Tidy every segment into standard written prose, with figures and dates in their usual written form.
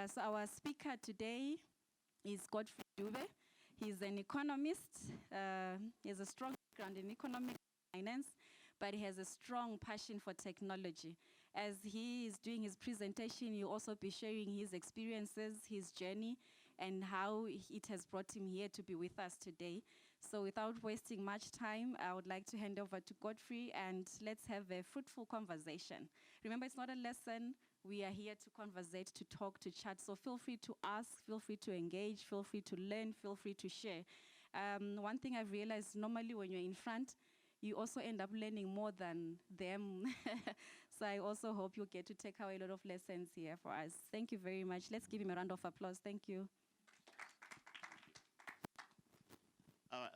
So our speaker today is Godfrey Dube. He's an economist. He has a strong background in economic finance, but he has a strong passion for technology. As he is doing his presentation, he'll also be sharing his experiences, his journey, and how it has brought him here to be with us today. So without wasting much time, I would like to hand over to Godfrey, and let's have a fruitful conversation. Remember, it's not a lesson. We are here to conversate, to talk, to chat. So feel free to ask, feel free to engage, feel free to learn, feel free to share. One thing I've realized, normally when you're in front, you also end up learning more than them. So I also hope you'll get to take away a lot of lessons here for us. Thank you very much. Let's give him a round of applause. Thank you.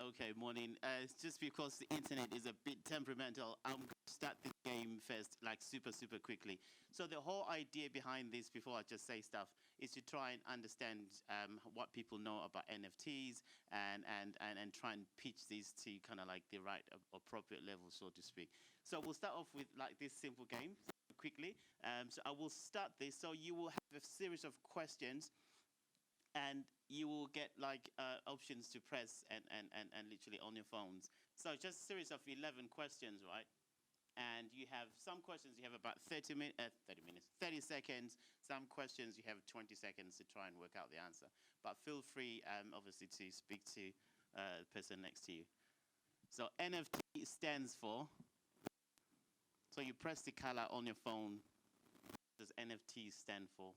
Okay, morning. It's just because the internet is a bit temperamental, I'm going to start the game first, like super quickly. So the whole idea behind this, before I just say stuff, is to try and understand what people know about NFTs and try and pitch these to kind of like the right appropriate level, so to speak. So we'll start off with like this simple game quickly. So I will start this. So you will have a series of questions, and you will get like options to press and literally on your phones. So just a series of 11 questions, right? And you have some questions you have about 30 seconds. Some questions you have 20 seconds to try and work out the answer. But feel free, obviously, to speak to the person next to you. So NFT stands for. So you press the color on your phone. What does NFT stand for?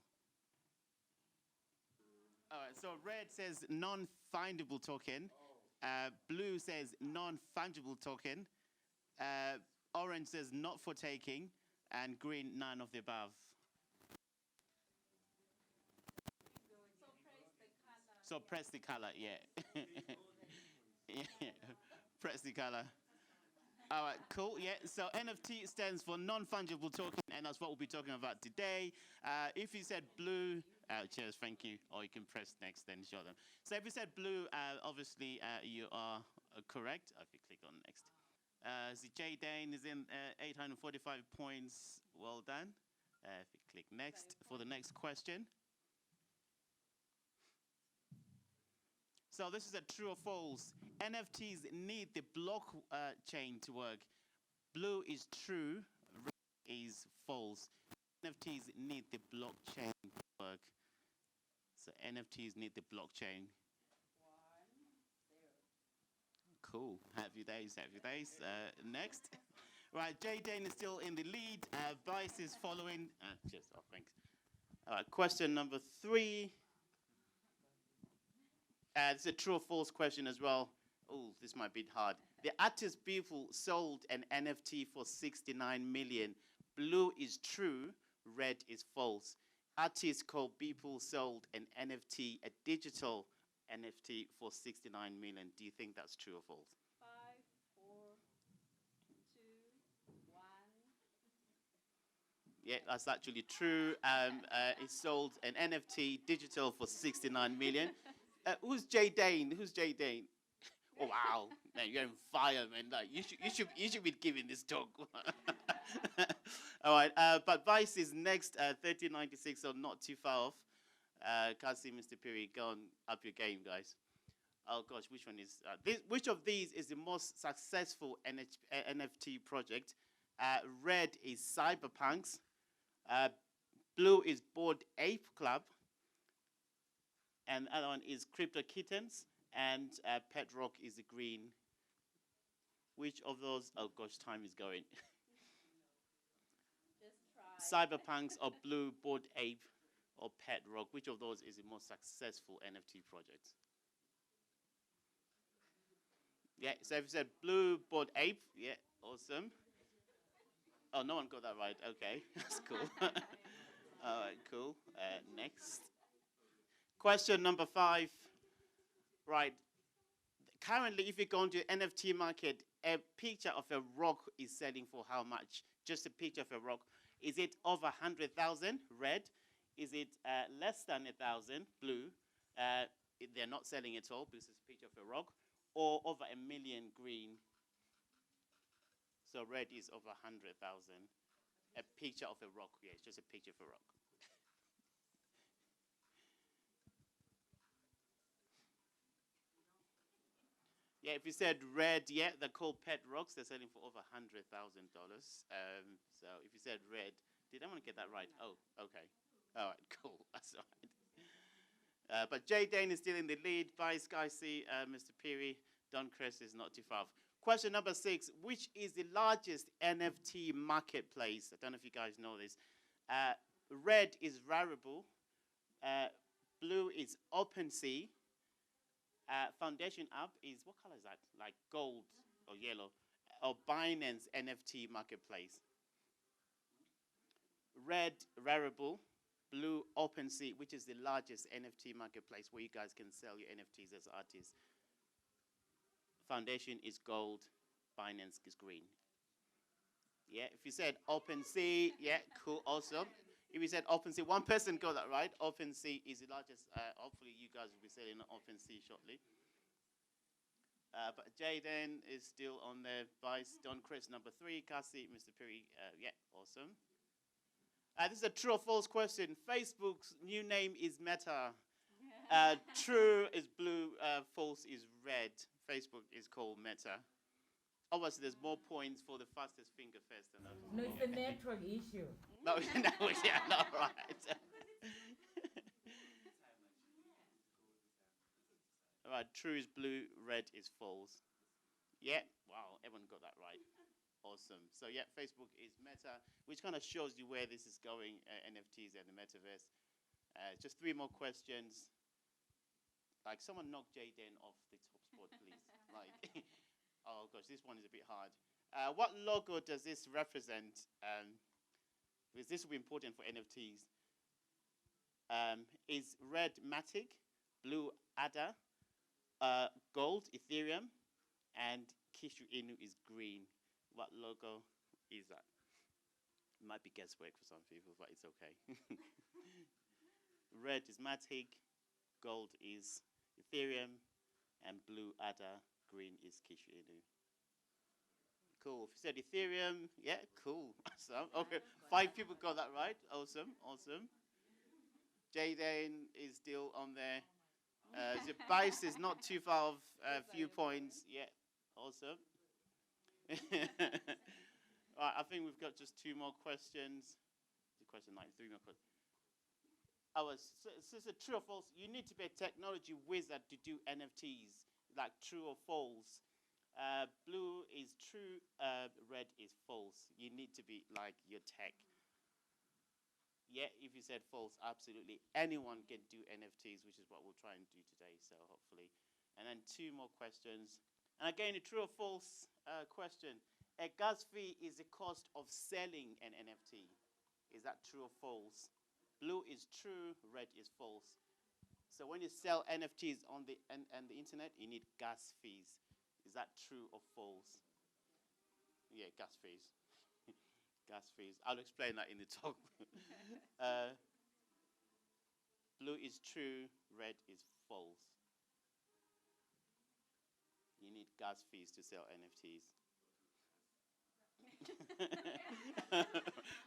All right, so red says non-findable token. Blue says non-fungible token. Orange says not for taking. And green, none of the above. So press the color, yeah. Yeah. Press the color. All right, cool, yeah. So NFT stands for non-fungible token, and that's what we'll be talking about today. If you said blue, cheers, thank you. Or you can press next, then show them. So if you said blue, obviously you are correct. If you click on next. So Jay Dane is in 845 points. Well done. If you click next for the next question. So this is a true or false. NFTs need the blockchain to work. Blue is true, red is false. NFTs need the blockchain to work. So NFTs need the blockchain. 1-0. Cool. Happy days, happy days. Next. Right, Jay Dane is still in the lead. Vice is following. Thanks. All right, question number 3. It's a true or false question as well. Oh, this might be hard. The artist people sold an NFT for 69 million. Blue is true, red is false. Artist called people sold an NFT, a digital NFT for 69 million. Do you think that's true or false? 5, 4, 2, 1. Yeah, that's actually true. It sold an NFT digital for 69 million. Who's Jay Dane? Who's Jay Dane? Oh wow, man, you're on fire, man. Like, you should be giving this talk. All right, but Vice is next, 1396, so not too far off. Can't see Mr. Piri. Go on up your game, guys. Oh gosh, which one is which of these is the most successful NFT project? Red is Cyberpunks. Blue is Bored Ape Club. And the other one is Crypto Kittens, and Pet Rock is the green. Which of those? Oh gosh, time is going. Just try. Cyberpunks or Blue, Bored Ape, or Pet Rock? Which of those is the most successful NFT project? Yeah, so if you said Blue, Bored Ape, yeah, awesome. Oh, no one got that right. Okay, that's cool. All right, cool. Next. Question number 5. Right. Currently, if you go into the NFT market, a picture of a rock is selling for how much? Just a picture of a rock. Is it over 100,000, red? Is it less than 1,000, blue? They're not selling at all because it's a picture of a rock. Or over 1 million, green. So red is over 100,000. A picture of a rock. Yeah, it's just a picture of a rock. Yeah, if you said red, yeah, they're called pet rocks. They're selling for over $100,000. So if you said red, did anyone get that right? Oh, okay. All right, cool. That's all right. But Jay Dane is still in the lead. By Sky C, Mr. Peary. Don Crest is not too far off. Question number 6. Which is the largest NFT marketplace? I don't know if you guys know this. Red is Rarible. Blue is OpenSea. Foundation app is, what color is that? Like gold or yellow. Or Binance NFT marketplace. Red, Rarible. Blue, OpenSea, which is the largest NFT marketplace where you guys can sell your NFTs as artists. Foundation is gold. Binance is green. Yeah, if you said OpenSea, yeah, cool, awesome. If you said OpenSea, one person got that right. OpenSea is the largest. Hopefully, you guys will be selling on OpenSea shortly. But Jaden is still on there. Vice, Don Chris, number 3. Cassie, Mr. Perry, yeah, awesome. This is a true or false question. Facebook's new name is Meta. True is blue, false is red. Facebook is called Meta. Obviously, there's more points for the fastest finger first than others. No, it's a network issue. No, no, yeah, no, right. All right, true is blue, red is false. Yeah, wow, everyone got that right. Awesome. So yeah, Facebook is Meta, which kind of shows you where this is going, NFTs and the metaverse. Just 3 more questions. Like, someone knock Jaden off the top spot, please. Like, oh gosh, this one is a bit hard. What logo does this represent? Because this will be important for NFTs. Is red Matic, blue ADA, gold Ethereum, and Kishu Inu is green. What logo is that? It might be guesswork for some people, but it's okay. Red is Matic, gold is Ethereum, and blue ADA, green is Kishu Inu. Cool. If you said Ethereum, yeah, cool. Awesome. Okay, 5 people got that right. Awesome, awesome. Jaden is still on there. The Bice is not too far off. A few points. Yeah, awesome. Right, I think we've got just 2 more questions. Question 9, 3 more questions. So it's a true or false. You need to be a technology wizard to do NFTs, like true or false. Blue is true, red is false. You need to be like your tech. Yeah, if you said false, absolutely. Anyone can do NFTs, which is what we'll try and do today, so hopefully. And then 2 more questions. And again, a true or false question. A gas fee is the cost of selling an NFT. Is that true or false? Blue is true, red is false. So when you sell NFTs on the internet, you need gas fees. Is that true or false? Yeah, gas fees. Gas fees. I'll explain that in the talk. Blue is true, red is false. You need gas fees to sell NFTs.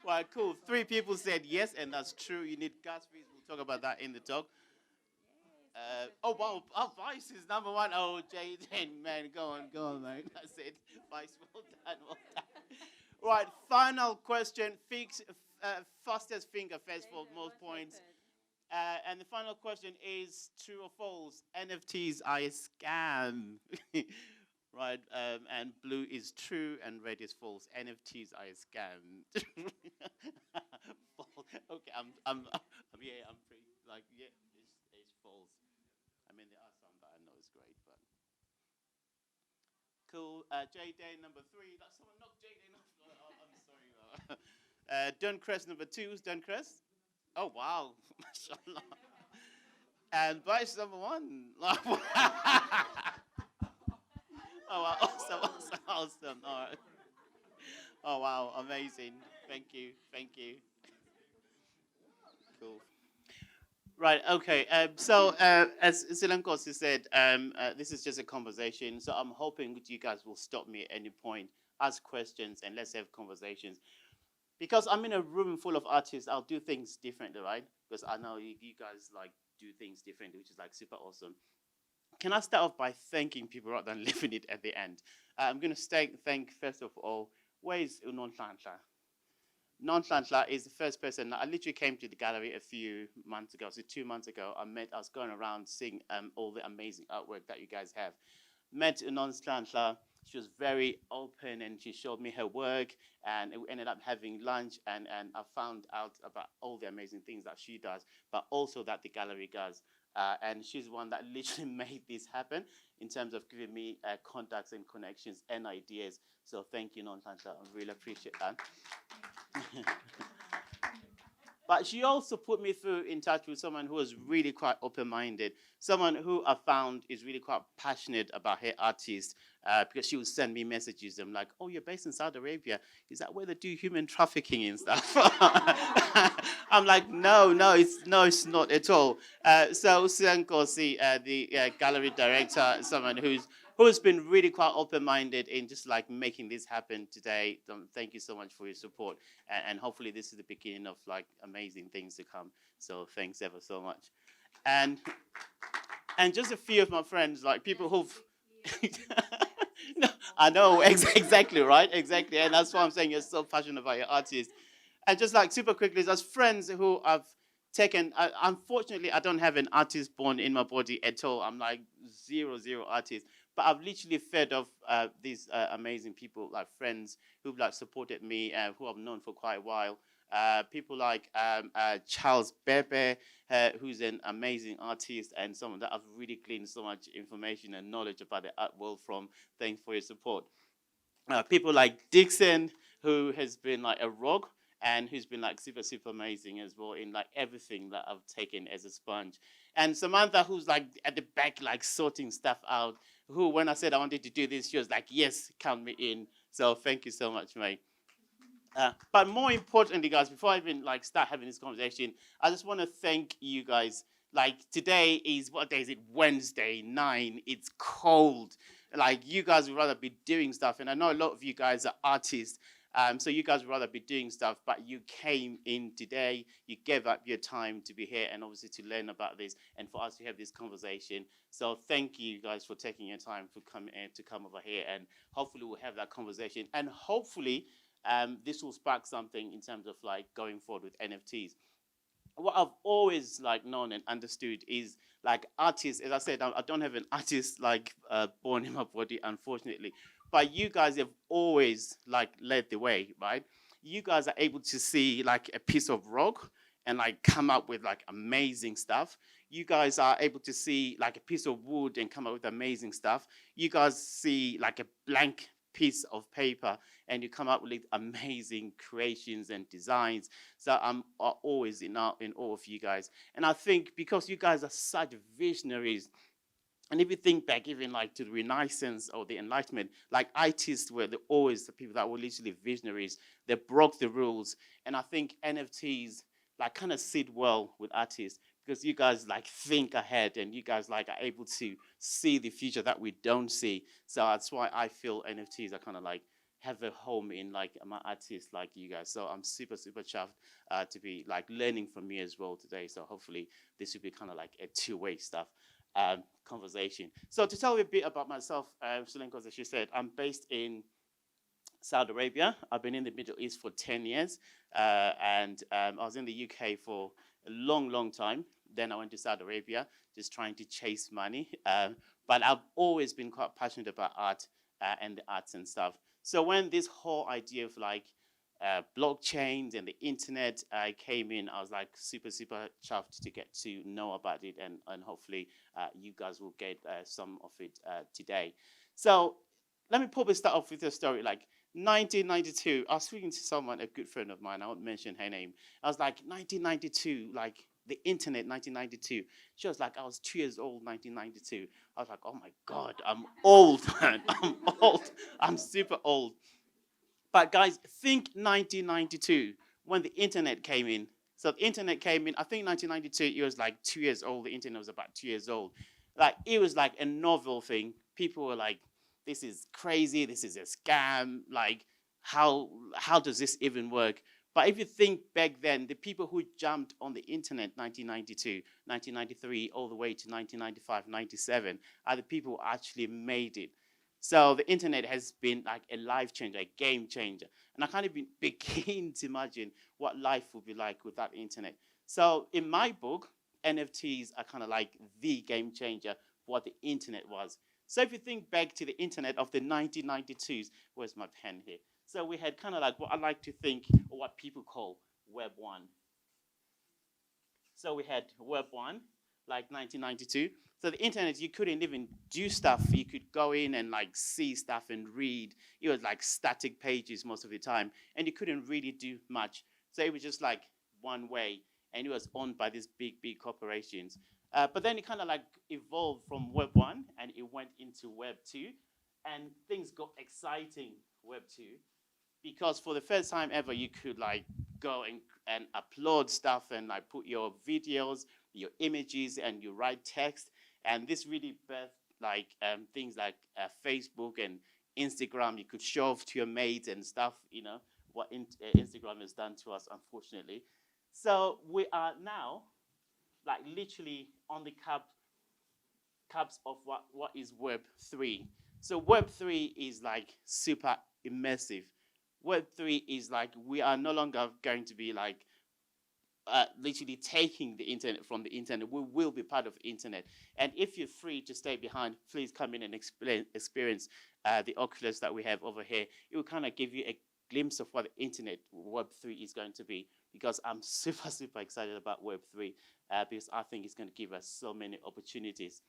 Well, cool. 3 people said yes, and that's true. You need gas fees. We'll talk about that in the talk. Oh, wow. Oh, Vice is number 1. Oh, Jaden, man. Go on, man. That's it. Vice, well done, well done. Right, final question. Fastest finger first for most points. And the final question is true or false? NFTs are a scam. Right, and blue is true and red is false. NFTs are a scam. Okay, I'm pretty like, yeah, it's false. I mean, there are some that I know is great, but cool. Jaden number 3. That's someone knocked Jaden off. I'm sorry. Duncrest number 2. Who's Duncrest? Oh wow, mashallah. And Bryce number 1. Oh, wow. Awesome. All right. Oh, wow. Amazing. Thank you. Cool. Right. Okay. So, as Silankos said, this is just a conversation. So I'm hoping that you guys will stop me at any point, ask questions, and let's have conversations. Because I'm in a room full of artists, I'll do things differently, right? Because I know you guys like do things differently, which is like super awesome. can I start off by thanking people rather than leaving it at the end? I'm going to thank, first of all, where is Unonhlanhla? Nonhlanhla is the first person. I literally came to the gallery a few months ago, so 2 months ago. I was going around seeing all the amazing artwork that you guys have. Met Nonhlanhla. She was very open and she showed me her work, and we ended up having lunch, and I found out about all the amazing things that she does, but also that the gallery does. And she's one that literally made this happen in terms of giving me contacts and connections and ideas. So thank you, Nonhlanhla. I really appreciate that. But she also put me in touch with someone who was really quite open-minded, someone who I found is really quite passionate about her artist, because she would send me messages. I'm like, oh, you're based in Saudi Arabia. Is that where they do human trafficking and stuff? I'm like, no, it's not at all. So Siankosi, the gallery director, someone who's been really quite open-minded in just like making this happen today. Thank you so much for your support, and hopefully this is the beginning of like amazing things to come. So thanks ever so much. And just a few of my friends, like people who've no, I know exactly, right? Exactly. And that's why I'm saying you're so passionate about your artist. And just like super quickly, there's friends who I've taken. Unfortunately, I don't have an artist born in my body at all. I'm like zero artist. But I've literally fed off these amazing people, like friends who've like supported me, who I've known for quite a while. People like Charles Bebe, who's an amazing artist and someone that I've really gleaned so much information and knowledge about the art world from. Thanks for your support. People like Dixon, who has been like a rock and who's been like super amazing as well in like everything that I've taken as a sponge. And Samantha, who's like at the back, like sorting stuff out, who when I said I wanted to do this, she was like, yes, count me in. So thank you so much, mate. But more importantly, guys, before I even like start having this conversation, I just want to thank you guys. Like today is, what day is it? Wednesday, 9. It's cold. Like you guys would rather be doing stuff. And I know a lot of you guys are artists. So you guys would rather be doing stuff, but you came in today, you gave up your time to be here and obviously to learn about this and for us to have this conversation. So thank you guys for taking your time to come over here, and hopefully we'll have that conversation, and hopefully this will spark something in terms of like going forward with NFTs. What I've always like known and understood is like artists, as I said, I don't have an artist like born in my body, unfortunately. But you guys have always like led the way, right? You guys are able to see like a piece of rock and like come up with like amazing stuff. You guys are able to see like a piece of wood and come up with amazing stuff. You guys see like a blank piece of paper and you come up with amazing creations and designs. So I'm always in awe of you guys. And I think because you guys are such visionaries, and if you think back even like to the Renaissance or the Enlightenment, like artists were always the people that were literally visionaries. They broke the rules. And I think NFTs like kind of sit well with artists because you guys like think ahead and you guys like are able to see the future that we don't see. So that's why I feel NFTs are kind of like have a home in like my artists like you guys. So I'm super chuffed to be like learning from you as well today. So hopefully this will be kind of like a two-way stuff. Conversation. So to tell you a bit about myself, Sulenko, as she said, I'm based in Saudi Arabia. I've been in the Middle East for 10 years, and I was in the UK for a long time. Then I went to Saudi Arabia, just trying to chase money. But I've always been quite passionate about art and the arts and stuff. So when this whole idea of like blockchains and the internet came in, I was like super chuffed to get to know about it, and hopefully you guys will get some of it today. So let me probably start off with a story. Like 1992, I was speaking to someone, a good friend of mine, I won't mention her name. I was like, 1992, like the internet, 1992. She was like, I was 2 years old, 1992. I was like, oh my God, I'm old, man. I'm old. I'm super old. But guys, think 1992 when the internet came in. So the internet came in, I think 1992, it was like 2 years old. The internet was about 2 years old. Like it was like a novel thing. People were like, this is crazy. This is a scam. Like how does this even work? But if you think back then, the people who jumped on the internet 1992, 1993, all the way to 1995, 97, are the people who actually made it. So the internet has been like a life changer, a game changer. And I can't even begin to imagine what life would be like without the internet. So in my book, NFTs are kind of like the game changer for what the internet was. So if you think back to the internet of the 1992s, where's my pen here? So we had kind of like what I like to think, or what people call Web 1. So we had Web 1, like 1992. So the internet, you couldn't even do stuff. You could go in and like see stuff and read. It was like static pages most of the time, and you couldn't really do much. So it was just like one way, and it was owned by these big, big corporations. But then it kind of like evolved from Web 1, and it went into Web 2, and things got exciting, Web 2, because for the first time ever, you could like go and upload stuff and like put your videos, your images, and you write text. And this really birthed like things like Facebook and Instagram. You could show off to your mates and stuff, you know, what Instagram has done to us, unfortunately. So we are now like literally on the cusp of what is Web 3. So Web 3 is like super immersive. Web 3 is like we are no longer going to be like literally taking the internet from the internet. We will be part of the internet. And if you're free to stay behind, please come in and experience the Oculus that we have over here. It will kind of give you a glimpse of what the internet Web 3 is going to be, because I'm super, super excited about Web 3 because I think it's going to give us so many opportunities.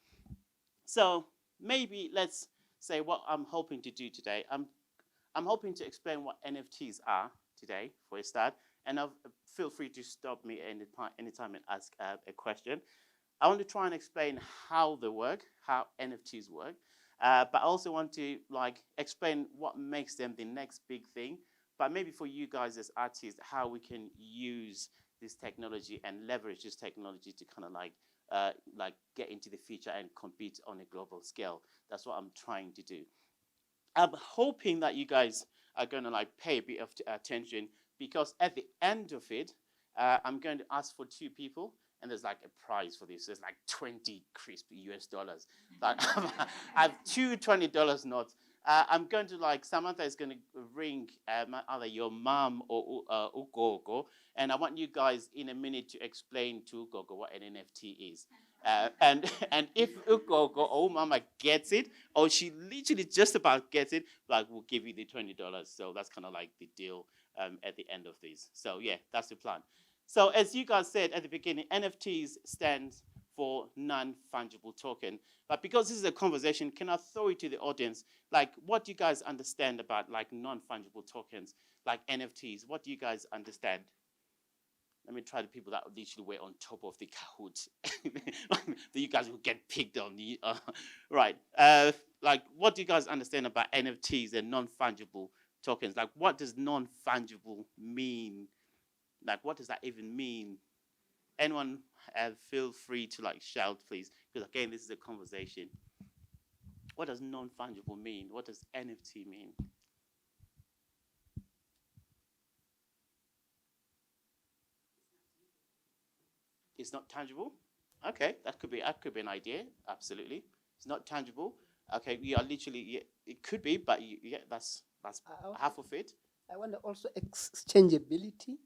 So maybe let's say what I'm hoping to do today. I'm hoping to explain what NFTs are today for a start, and feel free to stop me anytime and ask a question. I want to try and explain how they work, how NFTs work, but I also want to like explain what makes them the next big thing. But maybe for you guys as artists, how we can use this technology and leverage this technology to kind of like get into the future and compete on a global scale. That's what I'm trying to do. I'm hoping that you guys are going to like pay a bit of attention, because at the end of it, I'm going to ask for 2 people, and there's like a prize for this. There's like 20 crispy US dollars. Like I have 2 $20 notes. I'm going to like, Samantha is going to ring either your mom or Ugogo, and I want you guys in a minute to explain to Ugogo what an NFT is. And if Ugogo or Mama gets it, or she literally just about gets it, like we'll give you the $20. So that's kind of like the deal at the end of this. So yeah, that's the plan. So as you guys said at the beginning, NFTs stands for non-fungible token. But because this is a conversation, can I throw it to the audience? Like, what do you guys understand about like non-fungible tokens, like NFTs? What do you guys understand? Let me try the people that literally were on top of the Kahoot. That you guys will get picked on. Right. Like, what do you guys understand about NFTs and non-fungible tokens? Like, what does non-fungible mean? Like, what does that even mean? Anyone feel free to like shout, please, because again, this is a conversation. What does non-fungible mean? What does NFT mean? It's not tangible. Okay, that could be an idea. Absolutely, it's not tangible. Okay, we are literally. Yeah, it could be, but yeah, that's half of it. I wonder also exchangeability.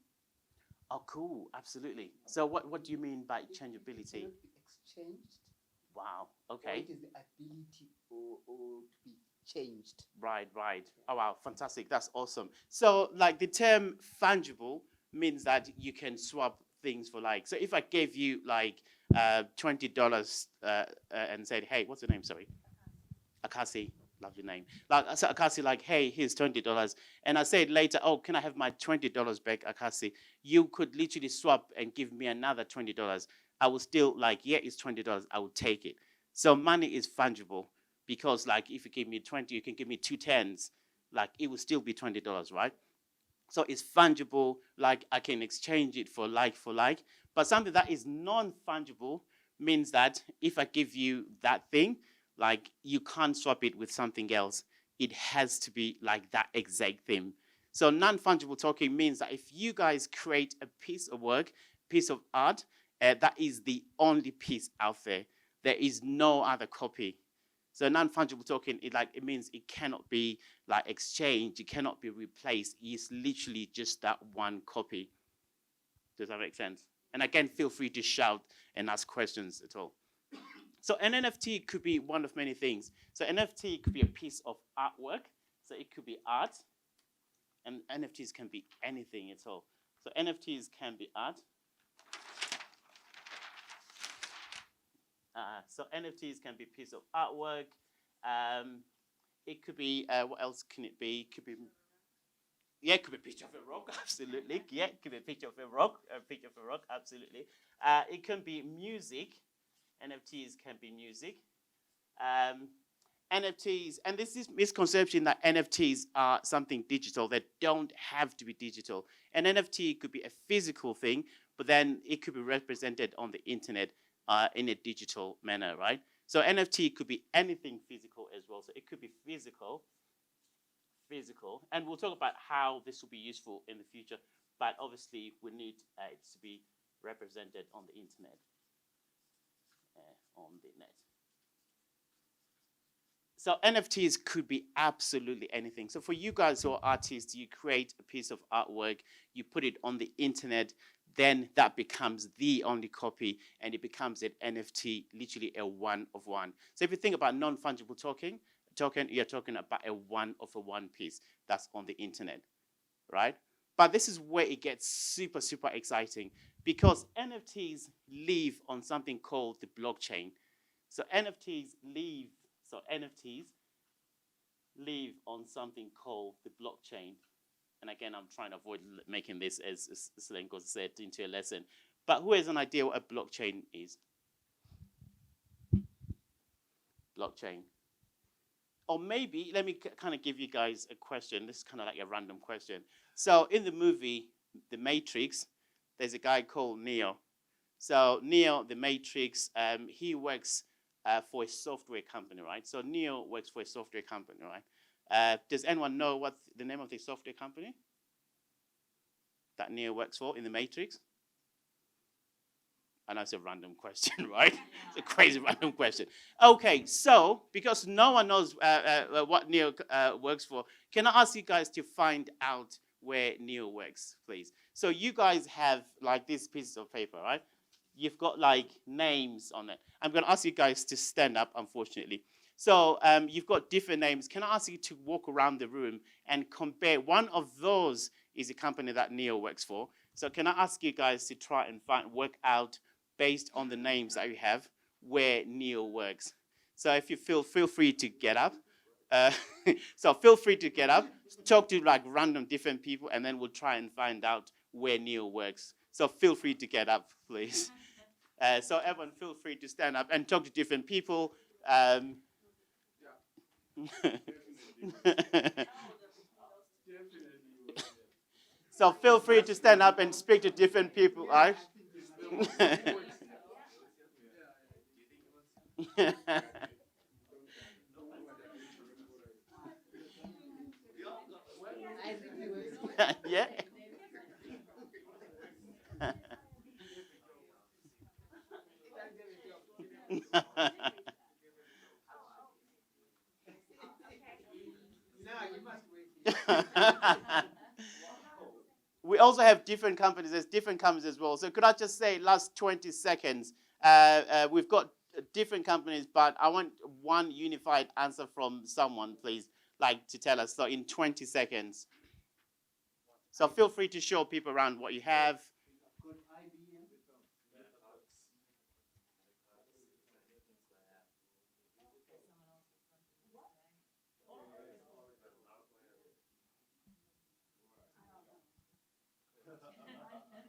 Oh, cool. Absolutely. So what do you mean by changeability? It cannot be exchanged. Wow. Or Okay. it is the ability or to be changed. Right. Oh, wow. Fantastic. That's awesome. So like the term fungible means that you can swap things for like. So if I gave you like $20 and said, hey, what's your name? Sorry. Akasi. Lovely name. Like so Akasi, like, hey, here's $20. And I said later, oh, can I have my $20 back, Akasi? You could literally swap and give me another $20. I will still like, yeah, it's $20. I will take it. So money is fungible, because like if you give me 20, you can give me 2 tens. Like it will still be $20, right? So it's fungible, like I can exchange it for like. But something that is non-fungible means that if I give you that thing, like you can't swap it with something else. It has to be like that exact thing. So non-fungible token means that if you guys create a piece of work, piece of art, that is the only piece out there. There is no other copy. So non-fungible token, it means it cannot be like exchanged, it cannot be replaced. It's literally just that one copy. Does that make sense? And again, feel free to shout and ask questions at all. So an NFT could be one of many things. So NFT could be a piece of artwork. So it could be art. And NFTs can be anything at all. So NFTs can be art. So NFTs can be a piece of artwork. It could be, what else can it be? It could be, yeah, it could be a picture of a rock, absolutely. Yeah, it could be a picture of a rock, absolutely. It can be music. NFTs can be music. NFTs, and this is misconception that NFTs are something digital. They don't have to be digital. An NFT could be a physical thing, but then it could be represented on the internet in a digital manner, right? So NFT could be anything physical as well. So it could be physical, and we'll talk about how this will be useful in the future, but obviously we need it to be represented on the internet, So NFTs could be absolutely anything. So for you guys who are artists, you create a piece of artwork, you put it on the internet, then that becomes the only copy, and it becomes an NFT, literally a one of one. So if you think about non-fungible token, you're talking about a one of a one piece that's on the internet, right? But this is where it gets super, super exciting, because NFTs live on something called the blockchain. So NFTs live on something called the blockchain. And again, I'm trying to avoid making this, as Selenko said, into a lesson. But who has an idea what a blockchain is? Blockchain. Or maybe, let me kind of give you guys a question. This is kind of like a random question. So in the movie, The Matrix, there's a guy called Neo. So Neo, the Matrix, he works for a software company, right? So Neo works for a software company, right? Does anyone know what the name of the software company that Neo works for in the Matrix? I know it's a random question, right? It's a crazy random question. Okay, so because no one knows what Neo works for, can I ask you guys to find out where Neo works, please? So you guys have like this piece of paper, right? You've got like names on it. I'm going to ask you guys to stand up, unfortunately. So you've got different names. Can I ask you to walk around the room and compare? One of those is a company that Neo works for. So can I ask you guys to try and work out, based on the names that you have, where Neo works? So if you feel free to get up. So feel free to get up, talk to like random different people, and then we'll try and find out where Neo works. So feel free to get up, please. So everyone feel free to stand up and talk to different people. So feel free to stand up and speak to different people, right? Yeah. We also have different companies. There's different companies as well. So could I just say, last 20 seconds, we've got different companies, but I want one unified answer from someone, please, like to tell us. So in 20 seconds. So feel free to show people around what you have.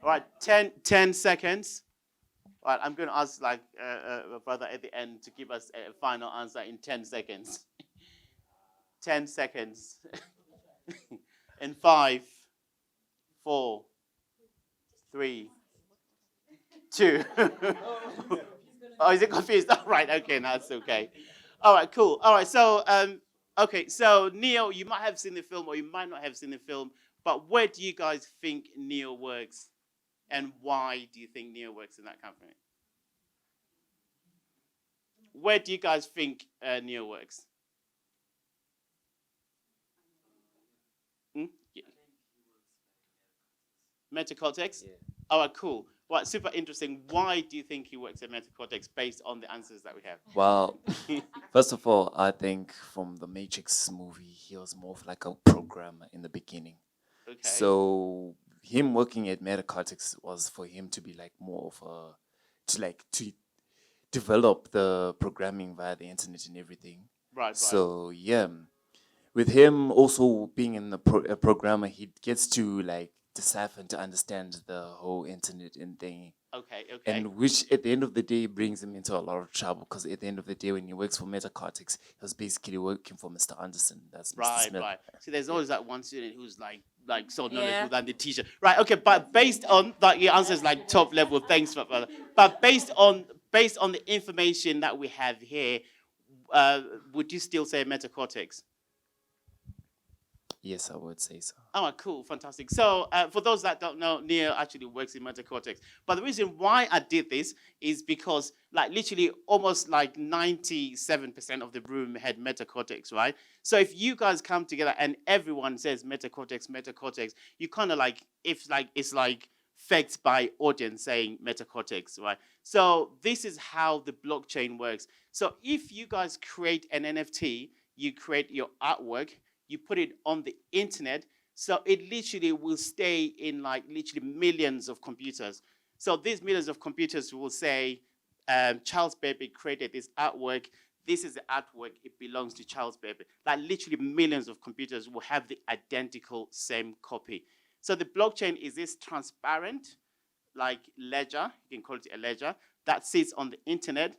All right, 10 seconds. All right, I'm going to ask like a brother at the end to give us a final answer in 10 seconds. 10 seconds. In 5, 4, 3, 2. Oh, is it confused? All right, okay, that's okay. All right, cool. All right, so, okay, so Neo, you might have seen the film or you might not have seen the film. But where do you guys think NEO works, and why do you think NEO works in that company? Where do you guys think NEO works? Hmm? Yeah. Metacortex? Yeah. Oh, cool. Well, super interesting. Why do you think he works at Metacortex based on the answers that we have? Well, first of all, I think from the Matrix movie, he was more of like a programmer in the beginning. Okay. So him working at Metacortex was for him to be like more of to develop the programming via the internet and everything. Right. So yeah, with him also being a programmer, he gets to like decipher and to understand the whole internet and thing. Okay. And which at the end of the day brings him into a lot of trouble, because at the end of the day when he works for Metacortex, he was basically working for Mr. Anderson. That's Mr. Smith. Right. So there's always that one student who's like so knowledgeable Yeah. than the teacher. Right. Okay. But based on that, your answer is like top level. Thanks, my brother. But based on the information that we have here, would you still say Metacortex? Yes, I would say so. Oh, cool, fantastic. So, for those that don't know, Neo actually works in Metacortex. But the reason why I did this is because, like, literally almost like 97% of the room had Metacortex, right? So if you guys come together and everyone says Metacortex, you kind of like, it's like faked by audience saying Metacortex, right? So this is how the blockchain works. So if you guys create an NFT, you create your artwork, you put it on the internet, so it literally will stay in like literally millions of computers. So these millions of computers will say, Charles Babbage created this artwork. This is the artwork. It belongs to Charles Babbage. Like literally millions of computers will have the identical same copy. So the blockchain is this transparent, like ledger, you can call it a ledger, that sits on the internet.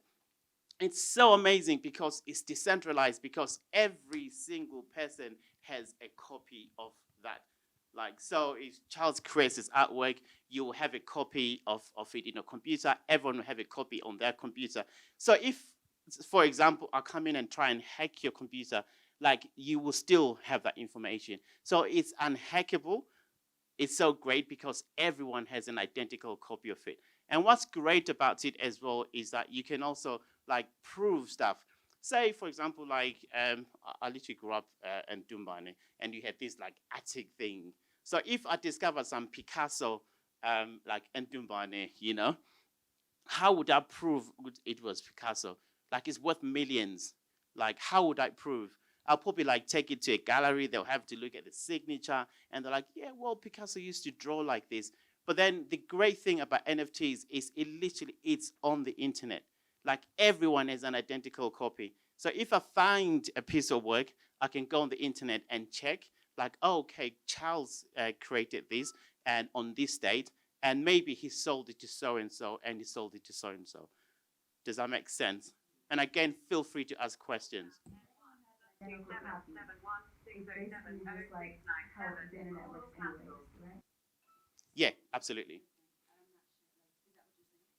It's so amazing because it's decentralized, because every single person has a copy of that. Like, so if Charles creates his artwork, you will have a copy of it in a computer. Everyone will have a copy on their computer. So if, for example, I come in and try and hack your computer, like you will still have that information. So it's unhackable. It's so great because everyone has an identical copy of it. And what's great about it as well is that you can also like prove stuff. Say, for example, like I literally grew up in Dumbane, and you had this like attic thing. So if I discover some Picasso like in Dumbane, you know, how would I prove it was Picasso? Like it's worth millions. Like how would I prove? I'll probably like take it to a gallery. They'll have to look at the signature, and they're like, yeah, well, Picasso used to draw like this. But then the great thing about NFTs is it's on the internet. Like everyone has an identical copy. So if I find a piece of work, I can go on the internet and check, like, oh, okay, Charles created this and on this date, and maybe he sold it to so-and-so, and he sold it to so-and-so. Does that make sense? And again, feel free to ask questions. Yeah, absolutely.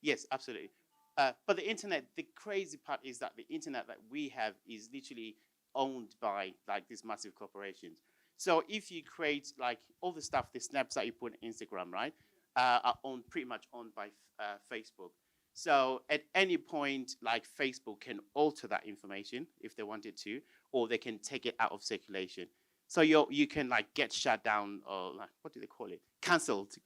Yes, absolutely. But the internet, the crazy part is that the internet that we have is literally owned by like these massive corporations. So if you create like all the stuff, the snaps that you put on Instagram, right, are pretty much owned by Facebook. So at any point, like Facebook can alter that information if they wanted to, or they can take it out of circulation. So you can like get shut down, or like, what do they call it? Cancelled.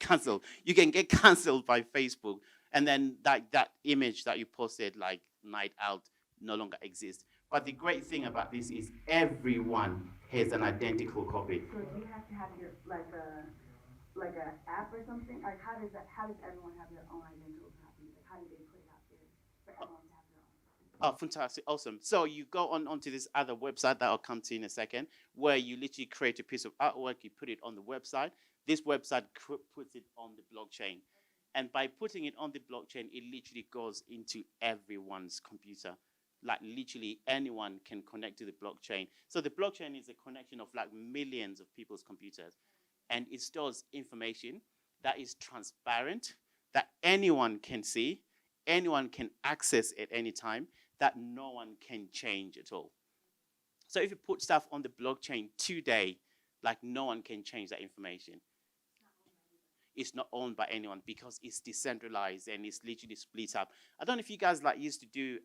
You can get cancelled by Facebook, and then that image that you posted like night out no longer exists. But the great thing about this is everyone has an identical copy. So do you have to have your like a app or something? Like how does everyone have their own identical copy? Like how do they put it out there for everyone to have their own? Oh, fantastic, awesome. So you go onto this other website that I'll come to in a second, where you literally create a piece of artwork, you put it on the website. This website puts it on the blockchain. And by putting it on the blockchain, it literally goes into everyone's computer. Like literally anyone can connect to the blockchain. So the blockchain is a connection of like millions of people's computers. And it stores information that is transparent, that anyone can see, anyone can access at any time, that no one can change at all. So if you put stuff on the blockchain today, Like no one can change that information. It's not owned by anyone because it's decentralized and it's literally split up. I don't know if you guys like used to do.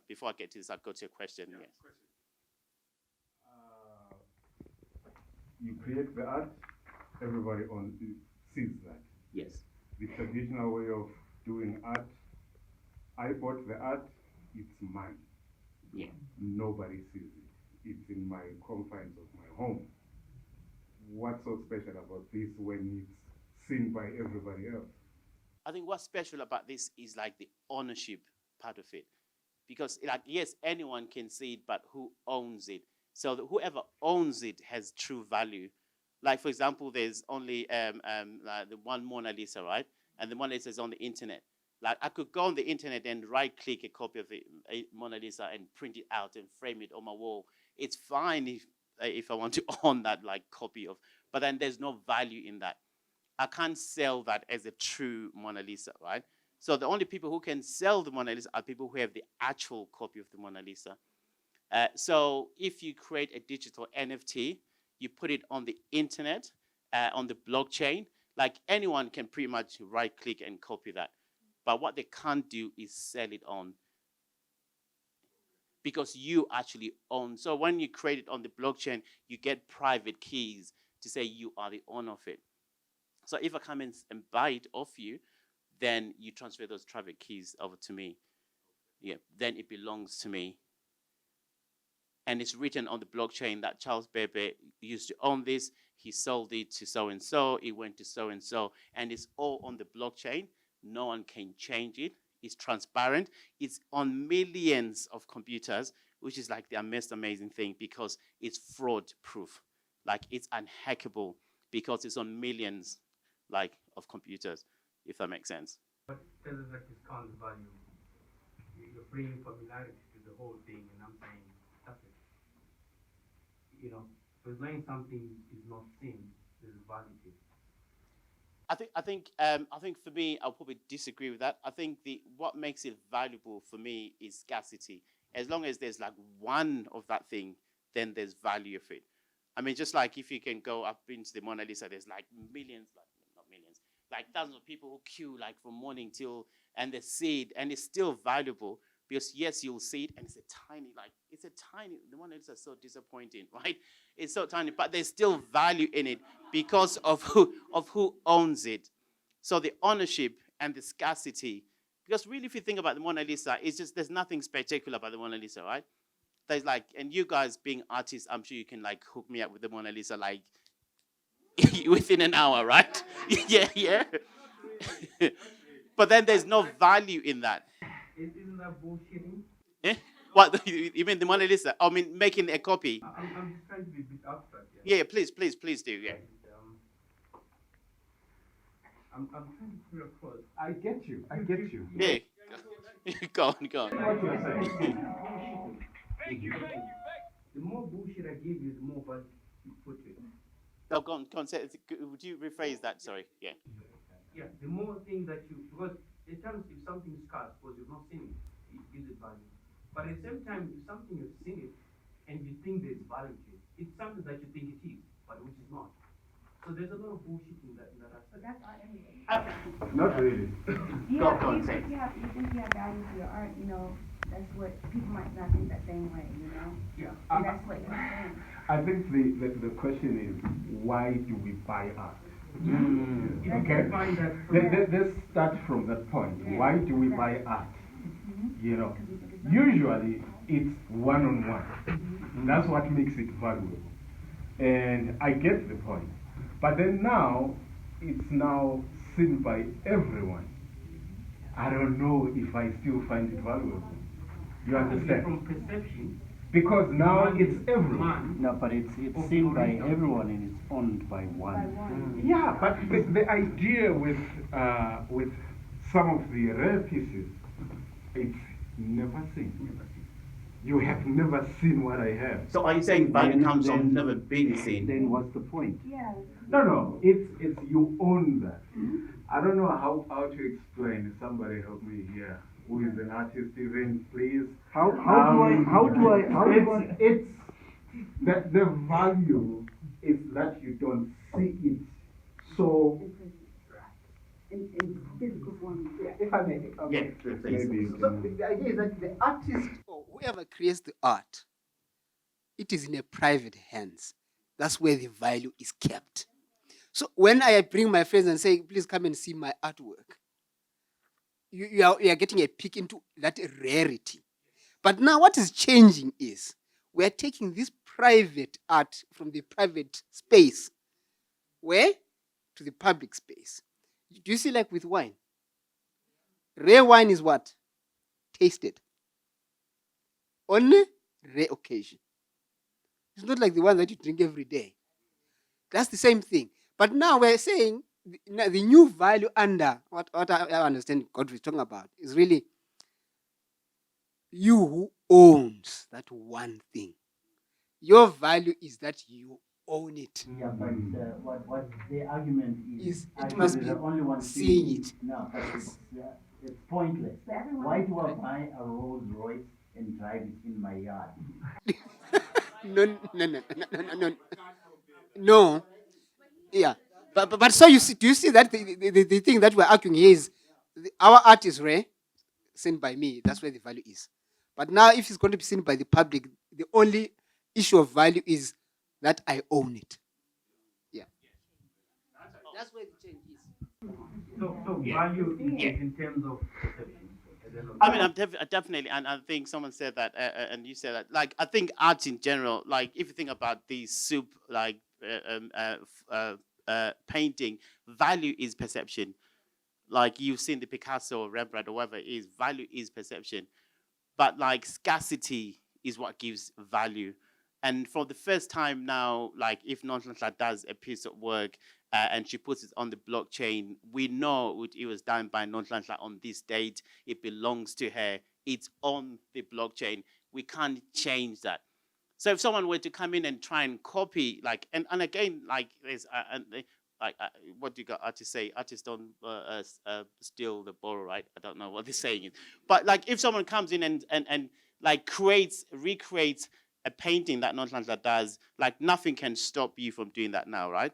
Before I get to this, I'll go to a question. Yeah, Yes. question. You create the art, everybody sees that. Yes. The traditional way of doing art, I bought the art, it's mine. Yeah. Nobody sees it. It's in my confines of my home. What's so special about this when it's seen by everybody else? I think what's special about this is like the ownership part of it. Because like, yes, anyone can see it, but who owns it? So whoever owns it has true value. Like, for example, there's only the one Mona Lisa, right? And the Mona Lisa is on the internet. Like, I could go on the internet and right-click a copy of the Mona Lisa and print it out and frame it on my wall. It's fine if I want to own that like copy of, but then there's no value in that. I can't sell that as a true Mona Lisa, right? So the only people who can sell the Mona Lisa are people who have the actual copy of the Mona Lisa. So if you create a digital NFT, you put it on the internet, on the blockchain, like anyone can pretty much right-click and copy that. But what they can't do is sell it on, because you actually own. So when you create it on the blockchain, you get private keys to say you are the owner of it. So if I come in and buy it off you, then you transfer those private keys over to me. Yeah, then it belongs to me. And it's written on the blockchain that Charles Bebe used to own this. He sold it to so-and-so. It went to so-and-so. And it's all on the blockchain. No one can change it. It's transparent. It's on millions of computers, which is like the most amazing thing because it's fraud proof. Like it's unhackable because it's on millions like of computers, if that makes sense. But it doesn't like discount the value. You're bringing familiarity to the whole thing, and I'm saying that's it. You know, so as long as something is not seen, there's value to it. I think for me, I'll probably disagree with that. I think what makes it valuable for me is scarcity. As long as there's like one of that thing, then there's value of it. I mean, just like if you can go up into the Mona Lisa, there's like millions, like not millions, like thousands of people who queue like from morning till, and they see it, and it's still valuable because yes, you'll see it, and it's a tiny, the Mona Lisa is so disappointing, right? It's so tiny, but there's still value in it because of who owns it. So the ownership and the scarcity, because really if you think about the Mona Lisa, it's just, there's nothing spectacular about the Mona Lisa, right? There's like, and you guys being artists, I'm sure you can like hook me up with the Mona Lisa like within an hour, right? yeah. But then there's no value in that. Isn't that bullshitting? Eh? What, you mean the Mona Lisa? I mean, making a copy? I'm just trying to be a bit abstract. Yeah, Yeah, please do, yeah. I'm trying to put across. I get you. Yeah. Go on. What you're saying. Thank you. The more bullshit I give you, the more value you put to it. Oh, go on, say, would you rephrase that? Sorry, yeah. Yeah, the more thing that you, because at times if something is scarce because you've not seen it, it gives it value. But at the same time, if something you've seen it and you think there's value to it, it's something that you think it is, but which is not. So there's a lot of bullshit in that aspect. But that's art anyway. Not really. You think you have value to your art, you know, that's what people might not think that same way, you know? Yeah. And that's what you're saying. I think the question is, why do we buy art? Okay. Let's start from that point. Yeah. Why do we buy art? You know, usually it's one-on-one. That's what makes it valuable. And I get the point. But then now, it's now seen by everyone. I don't know if I still find it valuable. You understand? From perception. Because now it's everyone. No, but it's seen by everyone and it's owned by one. Yeah, but the idea with some of the rare pieces, it's never seen. You have never seen what I have. So are you saying value comes Then- from never being seen? Then what's the point? Yeah. No, it's you own that. I don't know how to explain. Somebody help me here. Who is an artist? Even please. How do I? It's the value is that you don't see it. So, In physical form. Yeah, if I may, maybe you so can. the idea is that the artist or whoever creates the art, it is in a private hands. That's where the value is kept. So when I bring my friends and say, please come and see my artwork, you are getting a peek into that rarity. But now what is changing is we are taking this private art from the private space, where? To the public space. Do you see, like with wine? Rare wine is what? Tasted. On a rare occasion. It's not like the one that you drink every day. That's the same thing. But now we're saying the new value under what I understand Godfrey is talking about is really you who owns that one thing. Your value is that you own it. Yeah, but what the argument is It actually must be the only one seeing it. No, but it's pointless. But everyone Why else do I does. buy a Rolls Royce and drive it in my yard? No. No. Yeah. But so you see, do you see that the thing that we're arguing here is our art is rare, seen by me. That's where the value is. But now, if it's going to be seen by the public, the only issue of value is that I own it. Yeah. That's where the change is. So value is in terms of perception. I mean, I definitely, and I think someone said that, and you said that. Like, I think art in general, like, if you think about the soup, like, painting, value is perception. Like, you've seen the Picasso or Rembrandt or whatever it is, value is perception. But, like, scarcity is what gives value. And for the first time now, like, if Nonhlanhla does a piece of work and she puts it on the blockchain, we know it was done by Nonhlanhla on this date. It belongs to her. It's on the blockchain. We can't change that. So if someone were to come in and try and copy, like, and again, like, there's, what do you got artists say? Artists don't steal the borrow, right? I don't know what they're saying. But, like, if someone comes in and like, recreates a painting that Nonhlanhla does, like, nothing can stop you from doing that now, right?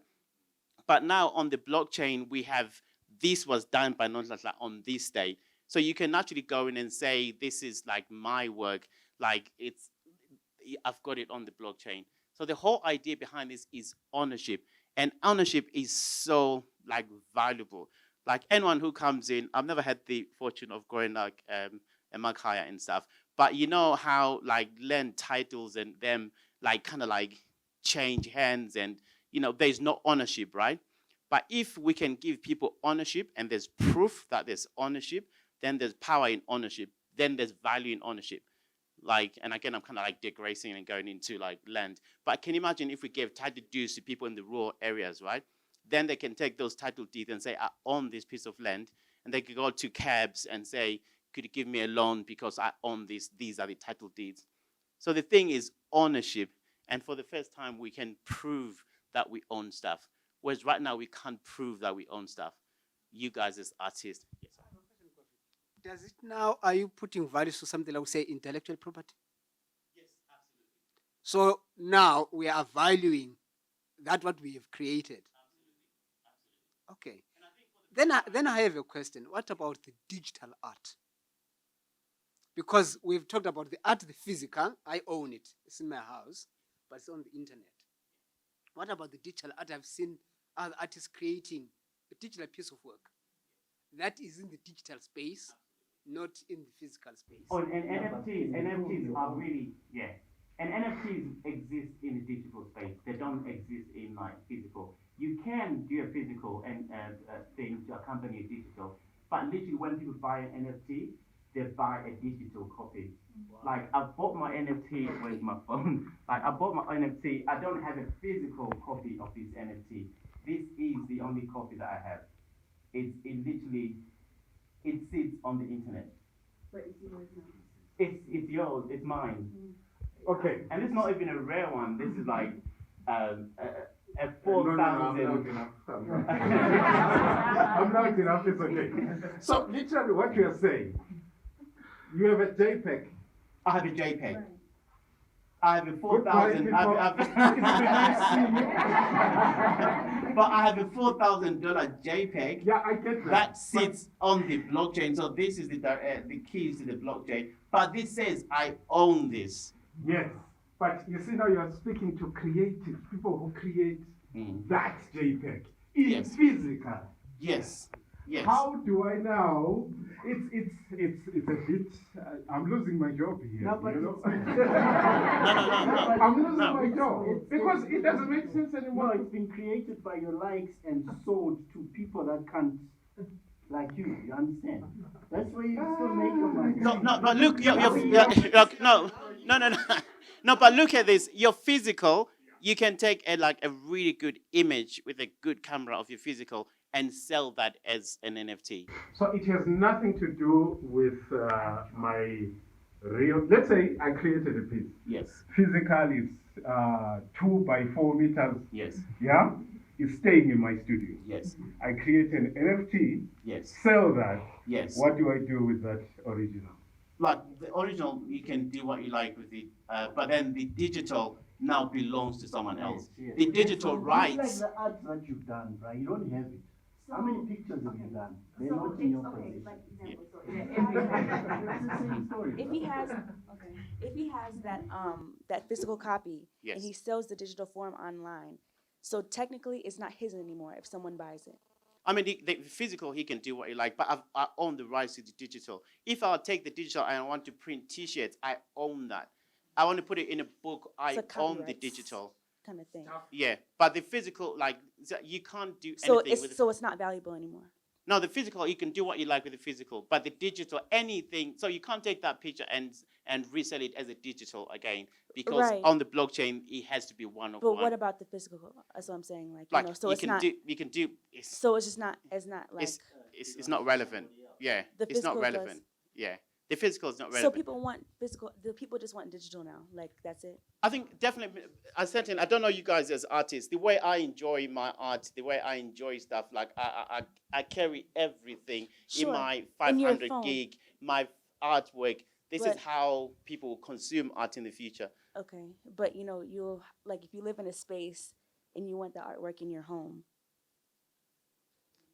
But now on the blockchain, we have this was done by Nonhlanhla on this day. So you can actually go in and say, this is like my work, like I've got it on the blockchain. So the whole idea behind this is ownership. And ownership is so, like, valuable. Like, anyone who comes in, I've never had the fortune of going like a Makaya and stuff, but you know how, like, land titles and them, like, kind of like change hands and, you know, there's no ownership, right? But if we can give people ownership and there's proof that there's ownership, then there's power in ownership, then there's value in ownership. Like, and again, I'm kind of like digressing and going into like land. But can you imagine if we gave title deeds to people in the rural areas, right? Then they can take those title deeds and say, I own this piece of land. And they could go to cabs and say, could you give me a loan because I own this? These are the title deeds. So the thing is ownership. And for the first time, we can prove that we own stuff. Whereas right now, we can't prove that we own stuff. You guys as artists. Yes, sir. Does it now, are you putting values to something like, say, intellectual property? Yes, absolutely. So now we are valuing that what we have created. Absolutely. Okay. Then I have a question. What about the digital art? Because we've talked about the art, the physical. I own it. It's in my house, but it's on the internet. What about the digital art? I've seen other artists creating a digital piece of work. That is in the digital space, not in the physical space. Oh, and NFTs are really, yeah. And NFTs exist in the digital space. They don't exist in like physical. You can do a physical and thing to accompany a digital, but literally when people buy an NFT, they buy a digital copy. Wow. Like I bought my NFT, where's my phone? Like I bought my NFT, I don't have a physical copy of this NFT. This is the only copy that I have. It sits on the internet. But it's yours now. It's yours, it's mine. Mm-hmm. Okay. And it's not even a rare one. This is like a 4,000. No, I'm not enough, it's okay. So literally what you are saying, you have a JPEG. I have a JPEG. Right. I have a 4,000. Goodbye, people. It's been nice seeing you. But I have a $4,000 JPEG. Yeah, I get that. That sits on the blockchain. So this is the keys to the blockchain. But this says I own this. Yes, but you see now you are speaking to creative people who create that JPEG in Yes. physical. Yes. Yes. How do I now? It's a bit. I'm losing my job here. No, but you know? No. I'm losing No. my job because it doesn't make sense Well, anymore. it's been created by your likes and sold to people that can't, like you understand? That's where you still make your money. No, but look, no, but look at this. Your physical, you can take a really good image with a good camera of your physical and sell that as an NFT. So it has nothing to do with my real. Let's say I created a piece. Yes. Physical is 2 by 4 meters. Yes. Yeah, it's staying in my studio. Yes. I create an NFT, Yes. sell that. Yes. What do I do with that original? Like the original, you can do what you like with it, but then the digital now belongs to someone else. Yes. The digital It's rights. like the art that you've done, right? You don't have it. How many pictures have you done? They're not in your possession. like example, so It's the same story. If he has, if he has that physical copy Yes. and he sells the digital form online, so technically it's not his anymore if someone buys it. I mean, the physical, he can do what he like, but I own the rights to the digital. If I take the digital and I want to print T-shirts, I own that. I want to put it in a book, I So own the copyrights digital. kind of thing. Yeah, but the physical, you can't do So anything with it. it's not valuable anymore. No, the physical, you can do what you like with the physical, but the digital, anything, so you can't take that picture and resell it as a digital again, because Right. on the blockchain, it has to be one of But one. what about the physical? That's what I'm saying. Like, Like, you know, so you it's can not. do, you can do, So it's just not. It's not like. it's not relevant. Yeah, The it's not physical does. relevant. Yeah, the physical is not So relevant. people want physical. The people just want digital now. Like that's it. I think definitely, I don't know you guys as artists, the way I enjoy my art, the way I enjoy stuff, like I carry everything in Sure. my In your 500 phone. gig, my artwork. This is But- how people consume art in the future. Okay, but you know, you'll like if you live in a space and you want the artwork in your home.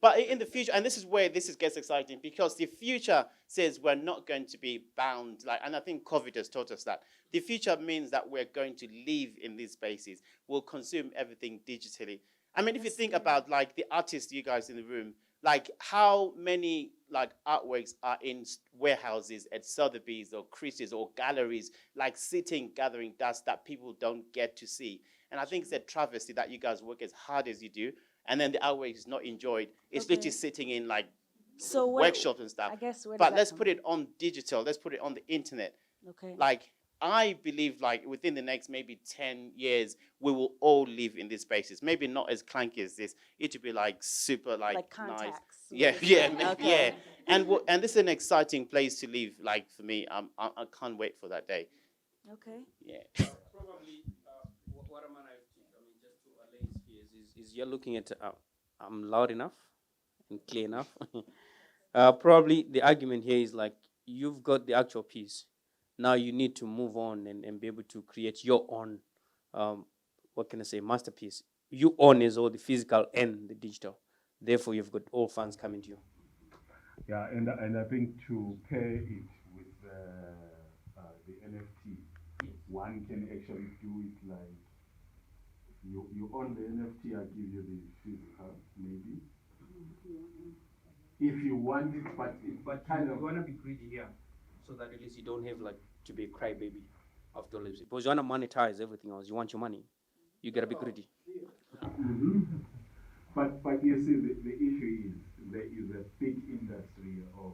But in the future, and this is where gets exciting, because the future says we're not going to be bound, and I think COVID has taught us that. The future means that we're going to live in these spaces. We'll consume everything digitally. I mean, if you think about the artists, you guys in the room, how many artworks are in warehouses at Sotheby's or Christie's or galleries, sitting, gathering dust that people don't get to see. And I think it's a travesty that you guys work as hard as you do, and then the artwork is not enjoyed. It's literally sitting in So what, workshops and stuff. I guess where does But that let's come put it on digital. Let's put it on the internet. Okay. I believe within the next maybe 10 years, we will all live in these spaces. Maybe not as clanky as this. It would be super like nice. contacts. Yeah, Okay. yeah. And this is an exciting place to live. For me, I can't wait for that day. Okay. Yeah. Probably what am I think? Just to allay his fears is you're looking at I'm loud enough and clear enough. Probably the argument here is you've got the actual piece. Now you need to move on and be able to create your own, masterpiece. You own is all the physical and the digital. Therefore, you've got all funds coming to you. Yeah, and I think to pair it with the NFT, one can actually do it like you own the NFT, I give you the physical, maybe. If you want it, but kind of you want to be greedy here, so that at least you don't have to be a crybaby after all this. Because you want to monetize everything else. You want your money. You gotta be greedy. Mm-hmm. But you see, the issue is there is a big industry of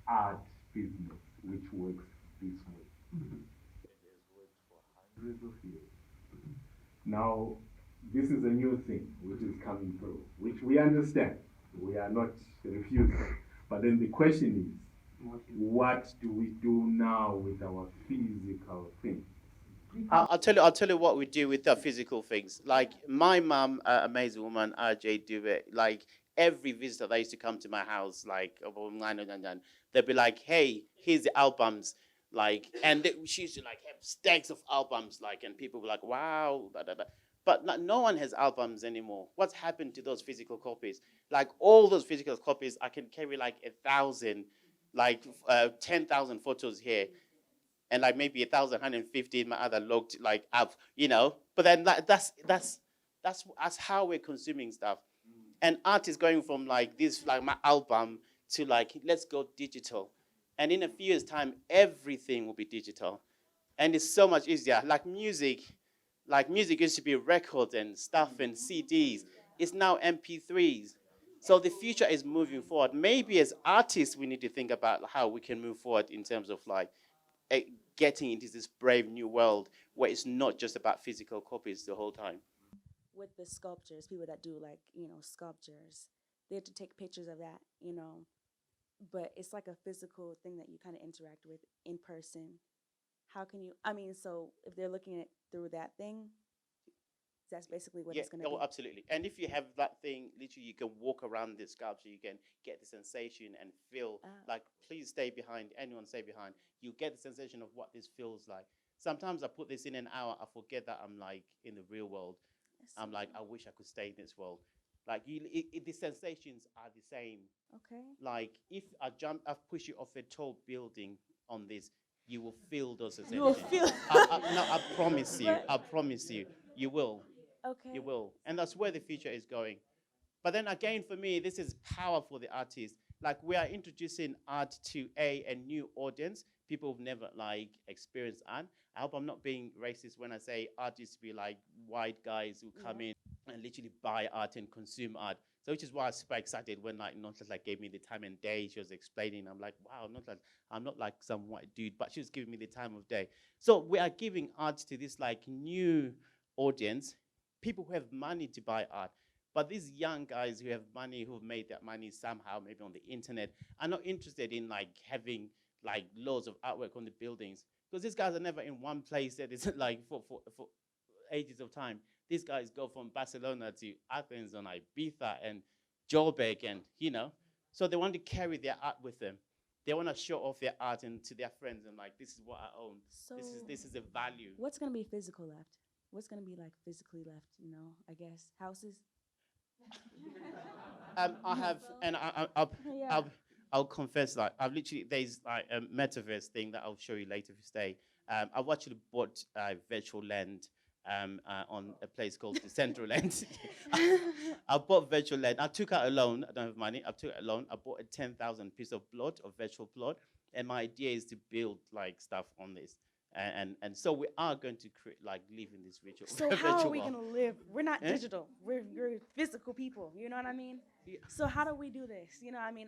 art business which works this way. It has worked for hundreds of years. Now, this is a new thing which is coming through, which we understand. We are not refusing. But then the question is, what do we do now with our physical things? I'll tell you what we do with the physical things. My mum, amazing woman, RJ Dube, every visitor that used to come to my house, they'd be like, hey, here's the albums. Like, and she used to like have stacks of albums, like, and people were like, wow, da, da, da. But no one has albums anymore. What's happened to those physical copies? Like all those physical copies, I can carry like 1,000, like 10,000 photos here, and like maybe 1,150 in my other logged like app, you know. But then that's how we're consuming stuff. And art is going from like this, like my album, to like, let's go digital. And in a few years' time, everything will be digital. And it's so much easier. Like music used to be records and stuff and CDs. It's now MP3s. So the future is moving forward. Maybe as artists, we need to think about how we can move forward in terms of like getting into this brave new world where it's not just about physical copies the whole time. With the sculptures, people that do like, sculptures, they have to take pictures of that, but it's like a physical thing that you kind of interact with in person. How can you, so if they're looking at it through that thing, that's basically what it's going to be. Absolutely. And if you have that thing, literally, you can walk around the sculpture, you can get the sensation and feel like, please stay behind, anyone stay behind. You get the sensation of what this feels like. Sometimes I put this in an hour, I forget that I'm like in the real world. I'm like, I wish I could stay in this world. Like the sensations are the same. Okay. Like if I push you off a tall building on this, you will feel those sensations. You will feel. I promise you. I promise you. You will. Okay. You will. And that's where the future is going. But then again, for me, this is power for the artist. Like we are introducing art to a new audience, people who've never like experienced art. I hope I'm not being racist when I say art used to be like white guys who come in and literally buy art and consume art. So which is why I was super excited when like Nontless like gave me the time and day. She was explaining. I'm like, wow, I'm not like some white dude, but she was giving me the time of day. So we are giving art to this like new audience, people who have money to buy art. But these young guys who have money, who've made that money somehow, maybe on the internet, are not interested in like having like loads of artwork on the buildings. Because these guys are never in one place that is like for ages of time. These guys go from Barcelona to Athens and Ibiza and Joburg and, so they want to carry their art with them. They want to show off their art and to their friends and like, this is what I own. So this is a value. What's going to be physical left? What's going to be like physically left, I guess? Houses? I have, and I'll confess, like I've literally, there's like a metaverse thing that I'll show you later if you stay. I've actually bought virtual land on a place called the Central Land. I bought virtual land. I took out a loan. I don't have money. I took out a loan. I bought a 10,000 piece of plot, of virtual plot, and my idea is to build like stuff on this. And so we are going to live in this virtual. So how are we going to live? We're not digital. We're physical people. You know what I mean? Yeah. So how do we do this?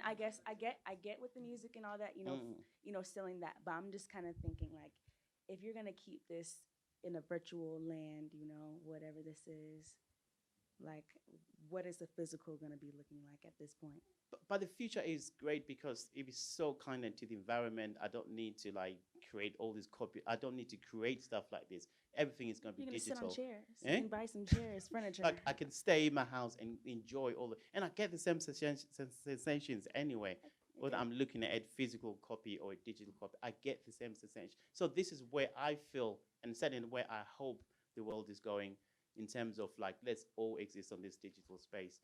I guess I get with the music and all that. Selling that. But I'm just kind of thinking like, if you're going to keep this in a virtual land, whatever this is, like, what is the physical going to be looking like at this point? But the future is great because it is so kind to the environment. I don't need to like create all this copy. I don't need to create stuff like this. Everything is going to be digital. Sit on chairs and buy some chairs, furniture. Like I can stay in my house and enjoy and I get the same sensations anyway. Whether I'm looking at a physical copy or a digital copy, I get the same sensation. So this is where I feel, and certainly where I hope the world is going in terms of like, let's all exist on this digital space.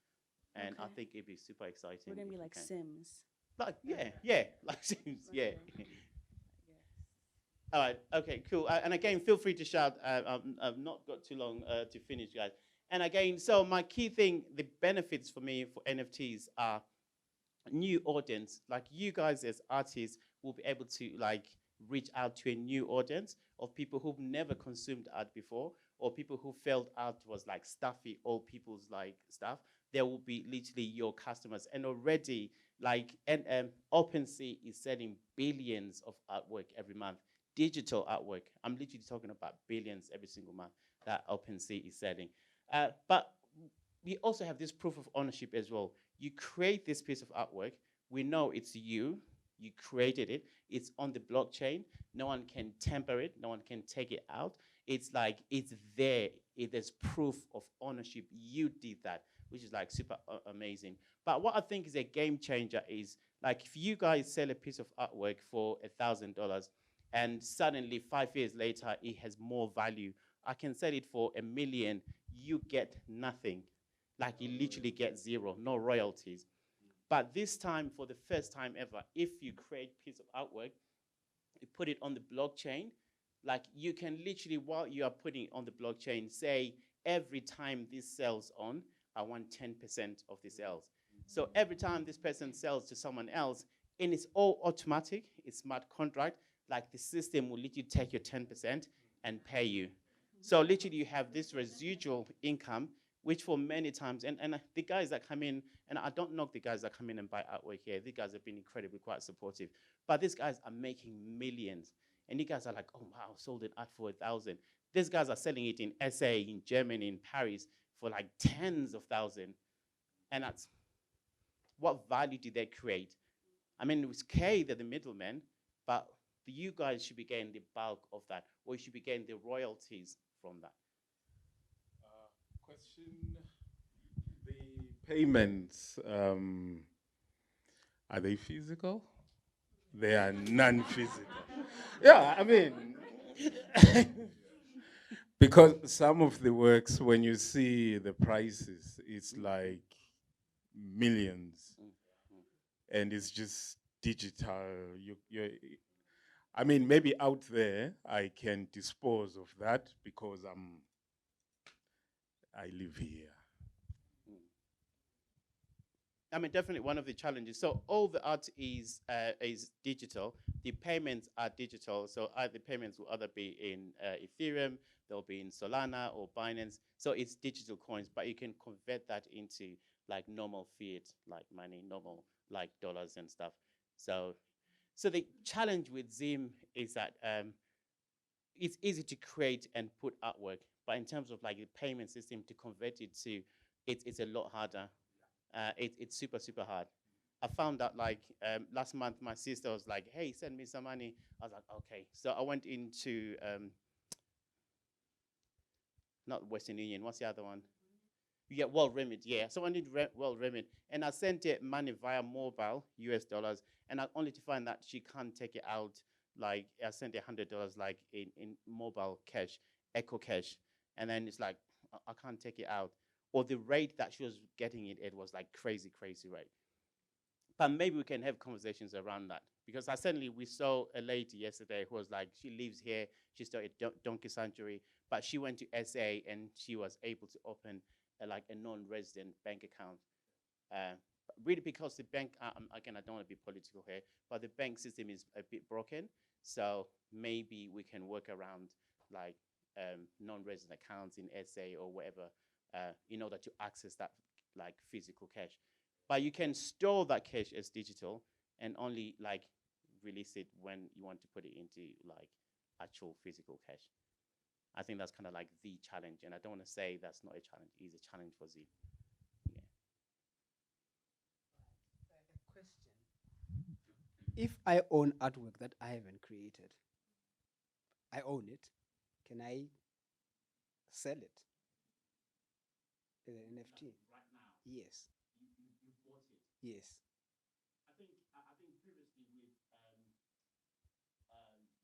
And I think it'd be super exciting. We're going to be like Sims. Like, like Sims, yeah. All right, okay, cool. And again, feel free to shout. I've not got too long to finish, guys. And again, so my key thing, the benefits for me for NFTs are new audience. Like you guys as artists will be able to like reach out to a new audience of people who've never consumed art before, or people who felt art was like stuffy, old people's like stuff. There will be literally your customers. And already, like, OpenSea is selling billions of artwork every month, digital artwork. I'm literally talking about billions every single month that OpenSea is selling. But we also have this proof of ownership as well. You create this piece of artwork. We know it's you. You created it. It's on the blockchain. No one can tamper it. No one can take it out. It's like, it's there. There's proof of ownership. You did that, which is like super amazing. But what I think is a game changer is like if you guys sell a piece of artwork for $1,000 and suddenly 5 years later, it has more value. I can sell it for $1 million, you get nothing. Like you literally get zero, no royalties. But this time, for the first time ever, if you create a piece of artwork, you put it on the blockchain, like you can literally, while you are putting it on the blockchain, say every time this sells on, I want 10% of the sales. So every time this person sells to someone else, and it's all automatic, it's smart contract, like the system will literally take your 10% and pay you. So literally you have this residual income, which for many times, and the guys that come in, and I don't knock the guys that come in and buy artwork here, these guys have been incredibly quite supportive, but these guys are making millions. And you guys are like, oh wow, sold an art for 1,000. These guys are selling it in SA, in Germany, in Paris for like tens of thousands. And that's, what value did they create? I mean, it was K, they're the middlemen, but you guys should be getting the bulk of that, or you should be getting the royalties from that. Question, the payments, are they physical? They are non-physical. Yeah, I mean, because some of the works, when you see the prices, it's like millions, and it's just digital. I mean, maybe out there I can dispose of that because I live here. I mean, definitely one of the challenges. So all the art is digital. The payments are digital. So the payments will either be in Ethereum, they'll be in Solana or Binance. So it's digital coins, but you can convert that into like normal fiat, like money, normal like dollars and stuff. So the challenge with Zim is that it's easy to create and put artwork, but in terms of like the payment system to convert it to, it's a lot harder. It's super, super hard. I found out like last month, my sister was like, hey, send me some money. I was like, okay. So I went into, not Western Union, what's the other one? Yeah, World Remit, yeah. So I need World Remit. And I sent it money via mobile, US dollars, and only to find that she can't take it out. Like, I sent it $100 like in mobile cash, Echo Cash. And then it's like, I can't take it out. Or the rate that she was getting it was like crazy, crazy rate. But maybe we can have conversations around that. Because we saw a lady yesterday who was like, she lives here, she started Donkey Sanctuary, but she went to SA and she was able to open like a non-resident bank account. Really because the bank, again, I don't want to be political here, but the bank system is a bit broken. So maybe we can work around like non-resident accounts in SA or whatever, in order to access that like physical cash. But you can store that cash as digital and only like release it when you want to put it into like actual physical cash. I think that's kind of like the challenge, and I don't want to say that's not a challenge. It's a challenge for Zim. Yeah. Question. If I own artwork that I haven't created, I own it, can I sell it as an NFT? Right now? Yes. You bought it? Yes. I think previously with the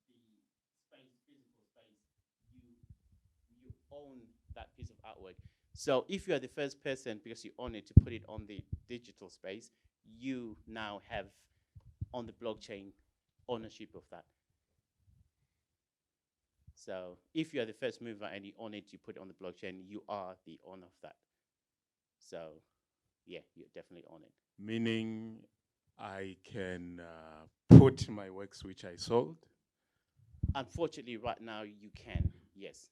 physical space, you own that piece of artwork. So if you are the first person, because you own it, to put it on the digital space, you now have on the blockchain ownership of that. So if you are the first mover and you own it, you put it on the blockchain, you are the owner of that. So yeah, you definitely own it. Meaning I can put my works which I sold? Unfortunately, right now you can, yes.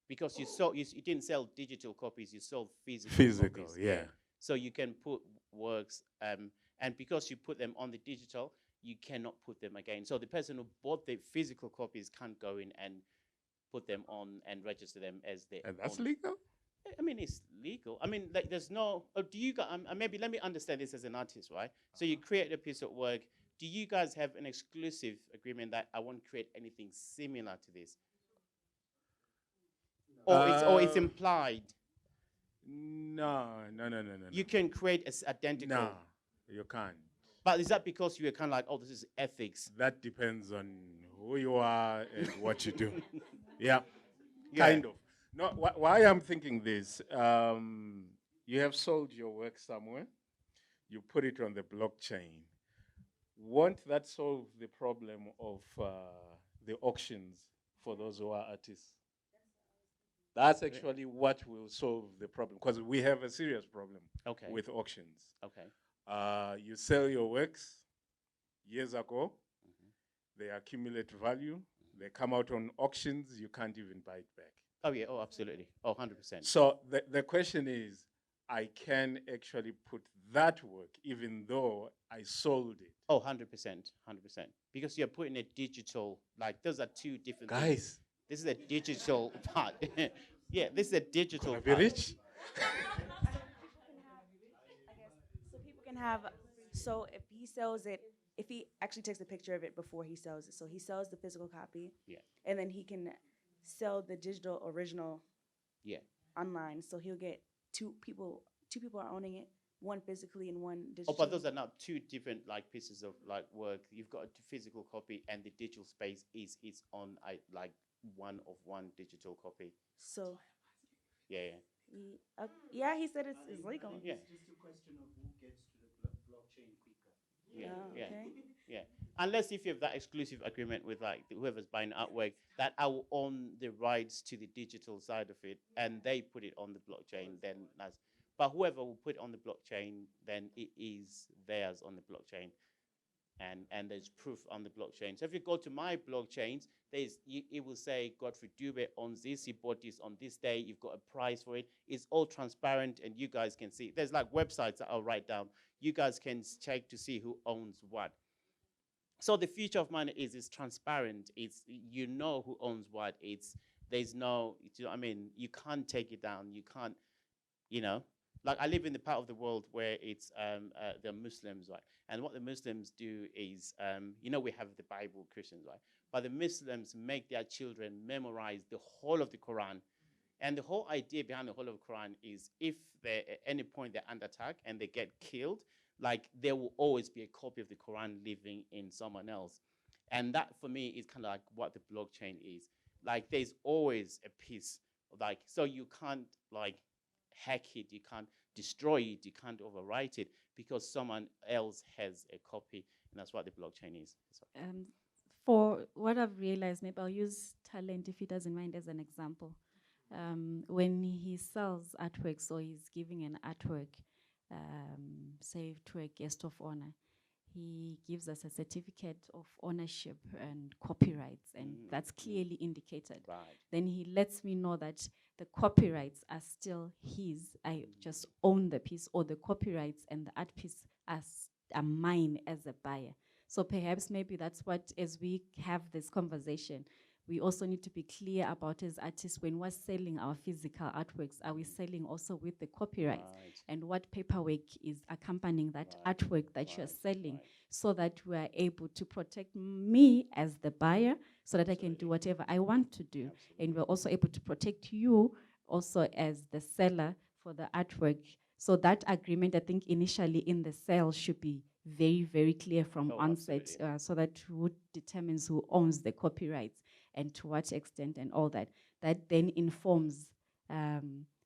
Because you didn't sell digital copies, you sold physical copies. Yeah. So you can put works, and because you put them on the digital, you cannot put them again. So the person who bought the physical copies can't go in and put them on and register them as their And that's own. legal? I mean, it's legal. I mean, like, there's no. Do you guys? Maybe let me understand this as an artist, right? So you create a piece of work. Do you guys have an exclusive agreement that I won't create anything similar to this, or it's implied? No. You can create as identical. No, you can't. But is that because you were kind of like, oh, this is ethics? That depends on who you are and what you do. Yeah, Yeah. kind of. No, why I'm thinking this, you have sold your work somewhere, you put it on the blockchain. Won't that solve the problem of the auctions for those who are artists? That's actually what will solve the problem, because we have a serious problem Okay. with auctions. Okay. You sell your works years ago, they accumulate value, they come out on auctions, you can't even buy it back. Oh, yeah. Oh, absolutely. Oh, 100%. So the question is, I can actually put that work even though I sold it. Oh, 100%. 100%. Because you're putting a digital, like, those are two different things. Guys. This is a digital part. Yeah, this is a digital Gonna part. be rich? So people can have, so if he sells it, if he actually takes a picture of it before he sells it, so he sells the physical copy, Yeah. and then he can sell the digital original Yeah. online. So he'll get two people are owning it, one physically and one Oh, digital. but those are not two different like pieces of like work. You've got a physical copy, and the digital space is on like one digital copy. So Yeah, yeah. yeah, he said it's legal. Yeah. It's just a question of who gets to the blockchain quicker. Yeah, Oh, yeah, okay. yeah. Unless if you have that exclusive agreement with like whoever's buying artwork, that I will own the rights to the digital side of it, and they put it on the blockchain. Then that's. But whoever will put it on the blockchain, then it is theirs on the blockchain, and there's proof on the blockchain. So if you go to my blockchains, it will say Godfrey Dube owns this. He bought this on this day. You've got a price for it. It's all transparent, and you guys can see. There's like websites that I'll write down. You guys can check to see who owns what. So the future of money is transparent. It's you know who owns what. There's no, I mean, you can't take it down. You can't, like I live in the part of the world where it's the Muslims, right? And what the Muslims do is, we have the Bible, Christians, right? But the Muslims make their children memorize the whole of the Quran. And the whole idea behind the whole of the Quran is if at any point they're under attack and they get killed, like there will always be a copy of the Quran living in someone else. And that for me is kind of like what the blockchain is. Like there's always a piece, like, so you can't like hack it, you can't destroy it, you can't overwrite it because someone else has a copy, and that's what the blockchain is. For what I've realized, maybe I'll use Talent, if he doesn't mind, as an example. When he sells artworks or he's giving an artwork, say to a guest of honor, he gives us a certificate of ownership and copyrights, and that's clearly indicated. Right. Then he lets me know that the copyrights are still his. I just own the piece, or the copyrights and the art piece are mine as a buyer. So perhaps maybe that's what, as we have this conversation, we also need to be clear about as artists, when we're selling our physical artworks, are we selling also with the copyrights? Right. And what paperwork is accompanying that artwork that you're selling, so that we are able to protect me as the buyer, so that I can do whatever I want to do. And we're also able to protect you also as the seller for the artwork. So that agreement, I think initially in the sale should be very, very clear from onset, so that who determines who owns the copyrights and to what extent and all that. That then informs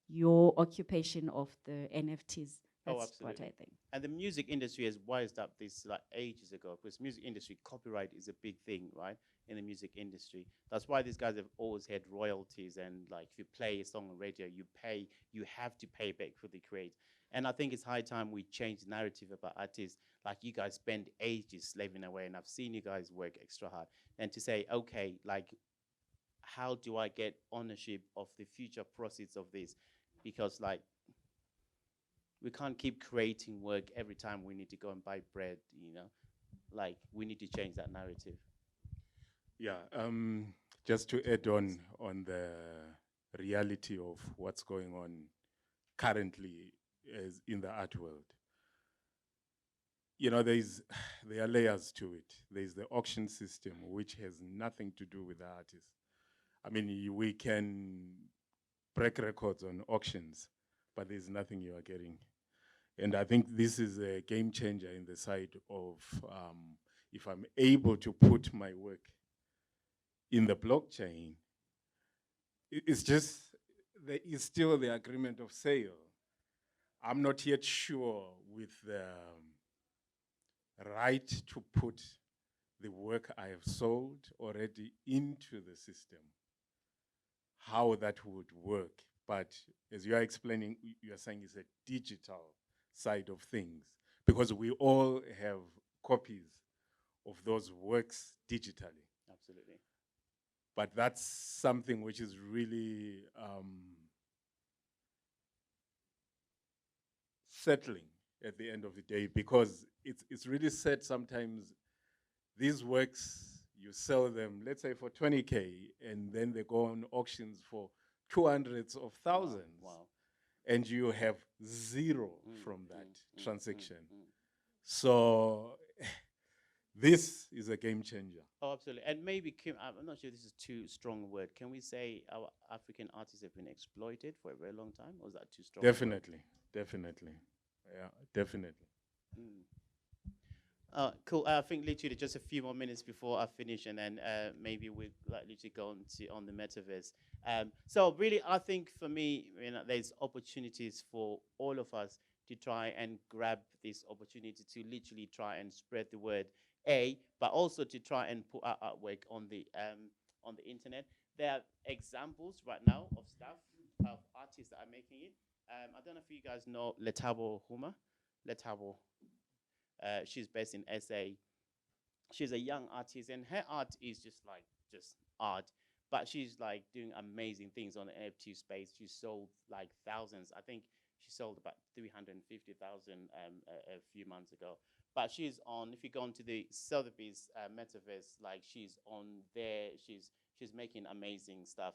your occupation of the NFTs. That's what I think. And the music industry has wised up this like ages ago, because music industry copyright is a big thing, right? In the music industry. That's why these guys have always had royalties, and like if you play a song on radio, you have to pay back for the create. And I think it's high time we change the narrative about artists. Like you guys spend ages slaving away, and I've seen you guys work extra hard. And to say, okay, like, how do I get ownership of the future proceeds of this? Because like, we can't keep creating work every time we need to go and buy bread, Like, we need to change that narrative. Yeah, just to add on the reality of what's going on currently as in the art world. There are layers to it. There's the auction system, which has nothing to do with the artists. I mean, we can break records on auctions, but there's nothing you are getting. And I think this is a game changer in the side of if I'm able to put my work in the blockchain, it's just, there is still the agreement of sale. I'm not yet sure with the right to put the work I have sold already into the system, how that would work. But as you are explaining, you are saying it's a digital side of things, because we all have copies of those works digitally. Absolutely. But that's something which is really settling at the end of the day, because it's really sad sometimes these works, you sell them, let's say for 20K, and then they go on auctions for 200s of thousands. Wow. And you have zero from that transaction. So this is a game changer. Oh, absolutely. And maybe, Kim, I'm not sure this is too strong a word. Can we say our African artists have been exploited for a very long time? Or is that too strong? Definitely. Definitely. Yeah, definitely. Cool. I think literally just a few more minutes before I finish, and then maybe we'll literally go on the metaverse. So really, I think for me, there's opportunities for all of us to try and grab this opportunity to literally try and spread the word, but also to try and put our artwork on the internet. There are examples right now of stuff of artists that are making it. I don't know if you guys know Letabo Huma. Letabo. She's based in SA. She's a young artist, and her art is just art. But she's like doing amazing things on the NFT space. She sold like thousands. I think she sold about 350,000 a few months ago. But she's on. If you go onto the Sotheby's metaverse, like she's on there. She's making amazing stuff.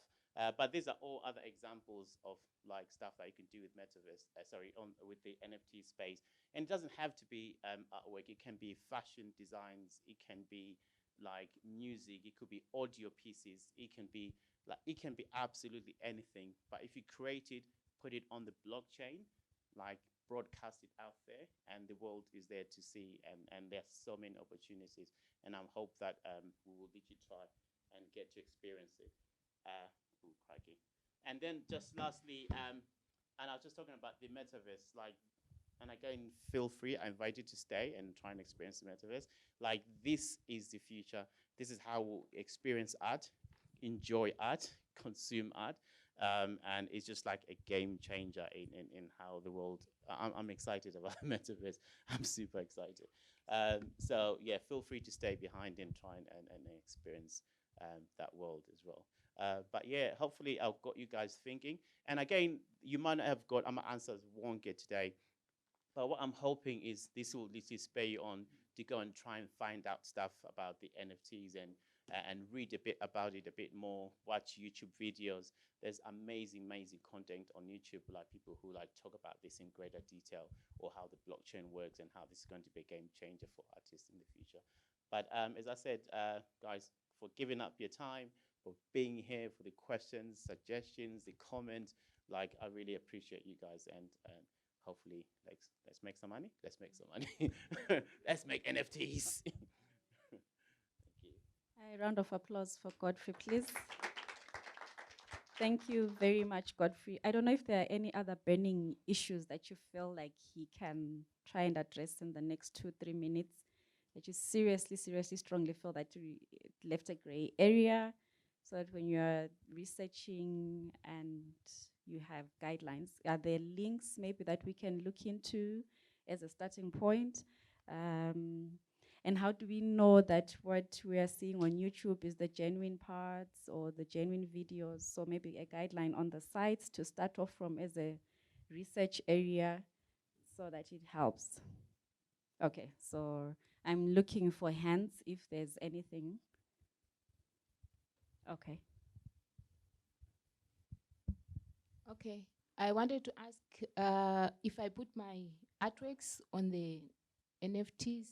But these are all other examples of like stuff that you can do with metaverse. With the NFT space. And it doesn't have to be artwork. It can be fashion designs. It can be like music. It could be audio pieces. It can be absolutely anything. But if you create it, put it on the blockchain, like broadcast it out there, and the world is there to see. And there's so many opportunities. And I hope that we will literally try and get to experience it. Crikey. And then just lastly, and I was just talking about the metaverse, like. And again, feel free. I invite you to stay and try and experience the metaverse. Like, this is the future. This is how we'll experience art, enjoy art, consume art. And it's just like a game changer in how the world. I'm excited about the metaverse. I'm super excited. So yeah, feel free to stay behind and try and experience that world as well. But yeah, hopefully I've got you guys thinking. And again, you might not have got, I'm gonna answer won't get today. But what I'm hoping is this will literally spur you on to go and try and find out stuff about the NFTs and read a bit about it a bit more, watch YouTube videos. There's amazing content on YouTube, like people who like talk about this in greater detail, or how the blockchain works and how this is going to be a game changer for artists in the future. But as I said, guys, for giving up your time, for being here, for the questions, suggestions, the comments, like I really appreciate you guys, and hopefully, let's make some money. Let's make some money. Let's make NFTs. Thank you. A round of applause for Godfrey, please. Thank you very much, Godfrey. I don't know if there are any other burning issues that you feel like he can try and address in the next 2-3 minutes, that you seriously strongly feel that you left a gray area, so that when you're researching and you have guidelines, are there links maybe that we can look into as a starting point? And how do we know that what we are seeing on YouTube is the genuine parts or the genuine videos? So maybe a guideline on the sites to start off from as a research area so that it helps. Okay, so I'm looking for hands if there's anything. Okay. Okay, I wanted to ask if I put my artworks on the NFTs,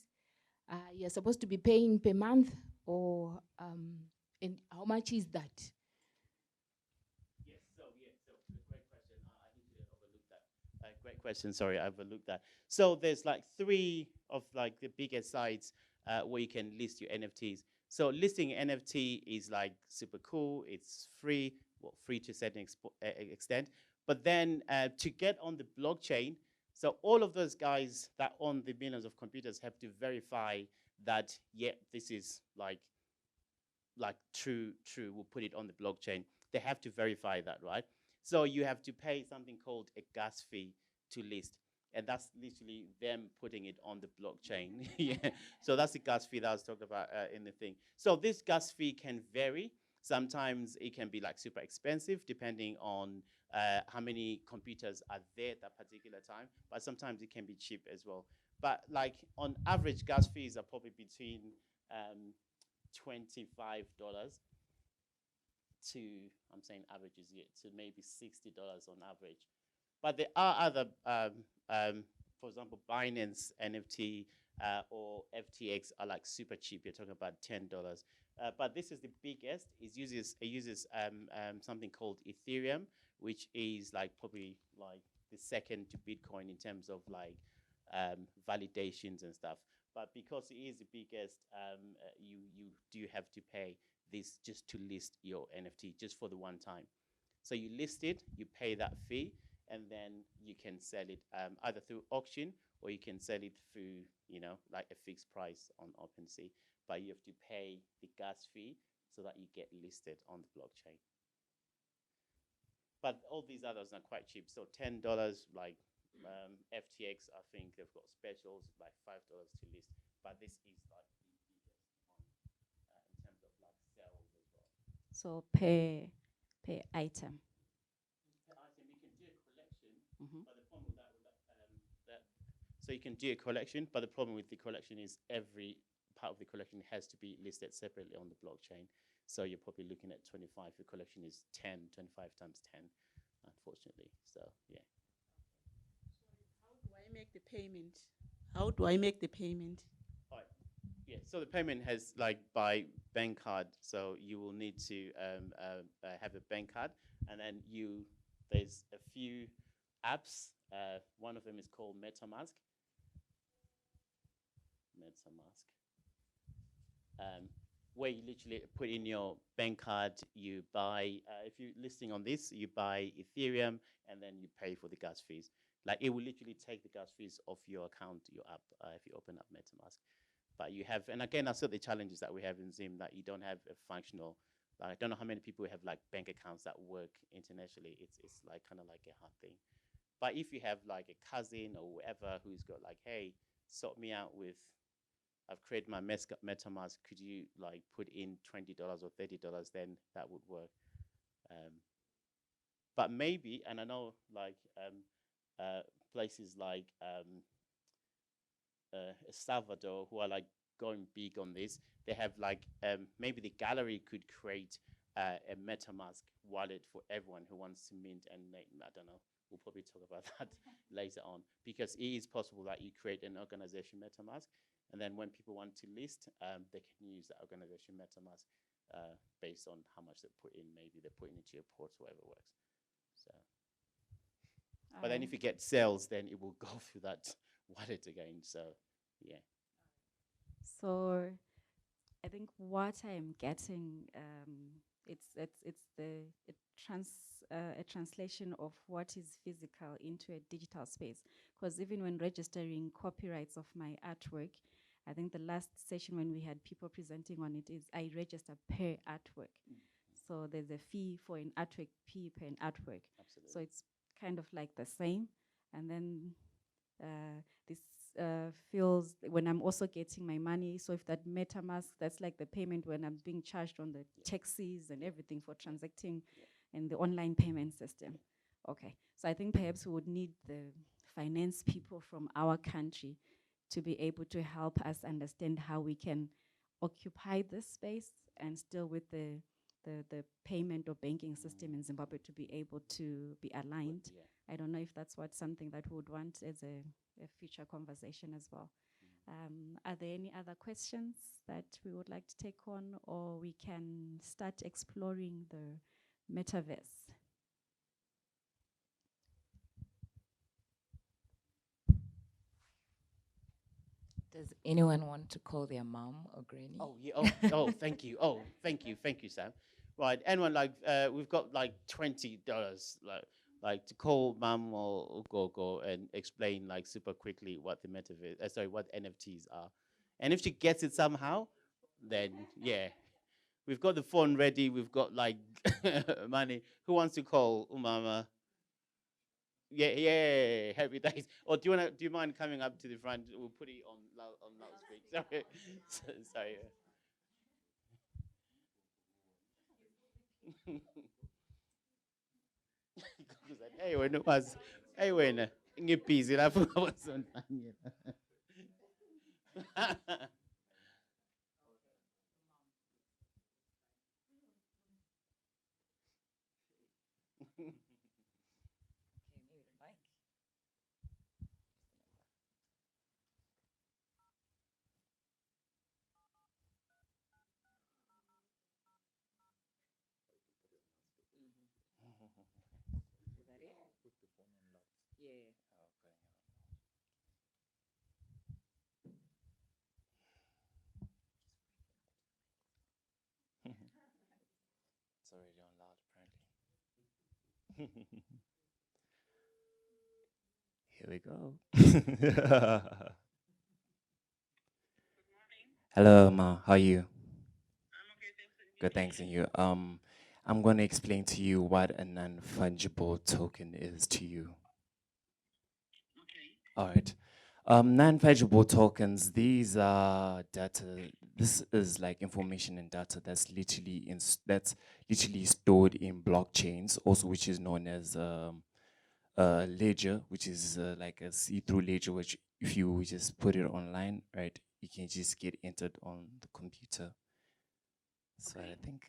you're supposed to be paying per month, or and how much is that? Yes, great question. I need to overlook that. Great question. Sorry, I overlooked that. So there's like 3 of like the biggest sites where you can list your NFTs. So listing NFT is like super cool. It's free, well, free to a certain extent. But then to get on the blockchain, so all of those guys that own the millions of computers have to verify that, yeah, this is like true, we'll put it on the blockchain. They have to verify that, right? So you have to pay something called a gas fee to list. And that's literally them putting it on the blockchain. Yeah. So that's the gas fee that I was talking about in the thing. So this gas fee can vary. Sometimes it can be like super expensive depending on how many computers are there at that particular time. But sometimes it can be cheap as well. But like on average, gas fees are probably between $25 to, I'm saying averages yet, to maybe $60 on average. But there are other, for example, Binance NFT or FTX are like super cheap. You're talking about $10. But this is the biggest. It uses something called Ethereum, which is like probably like the second to Bitcoin in terms of like validations and stuff. But because it is the biggest, you do have to pay this just to list your NFT, just for the one time. So you list it, you pay that fee, and then you can sell it either through auction or you can sell it through, you know, like a fixed price on OpenSea. But you have to pay the gas fee so that you get listed on the blockchain. But all these others are quite cheap. So $10, like FTX, I think they've got specials like $5 to list. But this is like the biggest one in terms of like sales as well. So per item. Per item, you can do a collection, but the problem with that so you can do a collection, but the problem with the collection is every part of the collection has to be listed separately on the blockchain. So you're probably looking at 25. The collection is 25 times 10, unfortunately. So yeah. How do I make the payment? How do I make the payment? Right. Yeah. So the payment has like by bank card. So you will need to have a bank card, and then there's a few apps. One of them is called MetaMask. Where you literally put in your bank card, you buy, if you're listing on this, you buy Ethereum, and then you pay for the gas fees. Like it will literally take the gas fees off your account, your app, if you open up MetaMask. But you have, and again, that's what the challenges that we have in Zim, that you don't have a functional, I don't know how many people have like bank accounts that work internationally. It's like kind of like a hard thing. But if you have like a cousin or whoever who's got like, hey, sort me out with, I've created my MetaMask, could you like put in $20 or $30, then that would work. But maybe, and I know like places like Salvador who are like going big on this, they have like, maybe the gallery could create a MetaMask wallet for everyone who wants to mint and I don't know. We'll probably talk about that later on, because it is possible that you create an organization MetaMask, and then when people want to list, they can use that organization MetaMask based on how much they put in. Maybe they put into your ports, whatever works. So, but then if you get sales, then it will go through that wallet again. So, yeah. So, I think what I'm getting, it's a translation of what is physical into a digital space. Because even when registering copyrights of my artwork, I think the last session when we had people presenting on it is I register per artwork. So there's a fee for an artwork, fee per an artwork. Absolutely. So it's kind of like the same. And then this feels when I'm also getting my money. So if that MetaMask, that's like the payment when I'm being charged on the taxis and everything for transacting in the online payment system. Okay, so I think perhaps we would need the finance people from our country to be able to help us understand how we can occupy this space and still with the payment or banking system in Zimbabwe to be able to be aligned. I don't know if that's something that we would want as a future conversation as well. Are there any other questions that we would like to take on, or we can start exploring the metaverse? Does anyone want to call their mom or granny? Oh, yeah. Thank you. Thank you, Sam. Right, anyone we've got like $20, like to call mom or go and explain like super quickly what the metaverse, what NFTs are, and if she gets it somehow, then yeah, we've got the phone ready. We've got like money. Who wants to call Umama? Yeah, happy days. Or do you mind coming up to the front? We'll put it on loudspeaker. Sorry. Hey, when it was, hey, when ngibhizi lapho wasonhlanyela. It's already on loud, apparently. Here we go. Hello, Ma. How are you? I'm okay, thanks. Good, thanks. And you? I'm going to explain to you what a non-fungible token is to you. Okay. All right. Non-fungible tokens, these are data. This is like information and data that's literally stored in blockchains, also which is known as a ledger, which is like a see-through ledger, which if you just put it online, right, you can just get entered on the computer. So I think.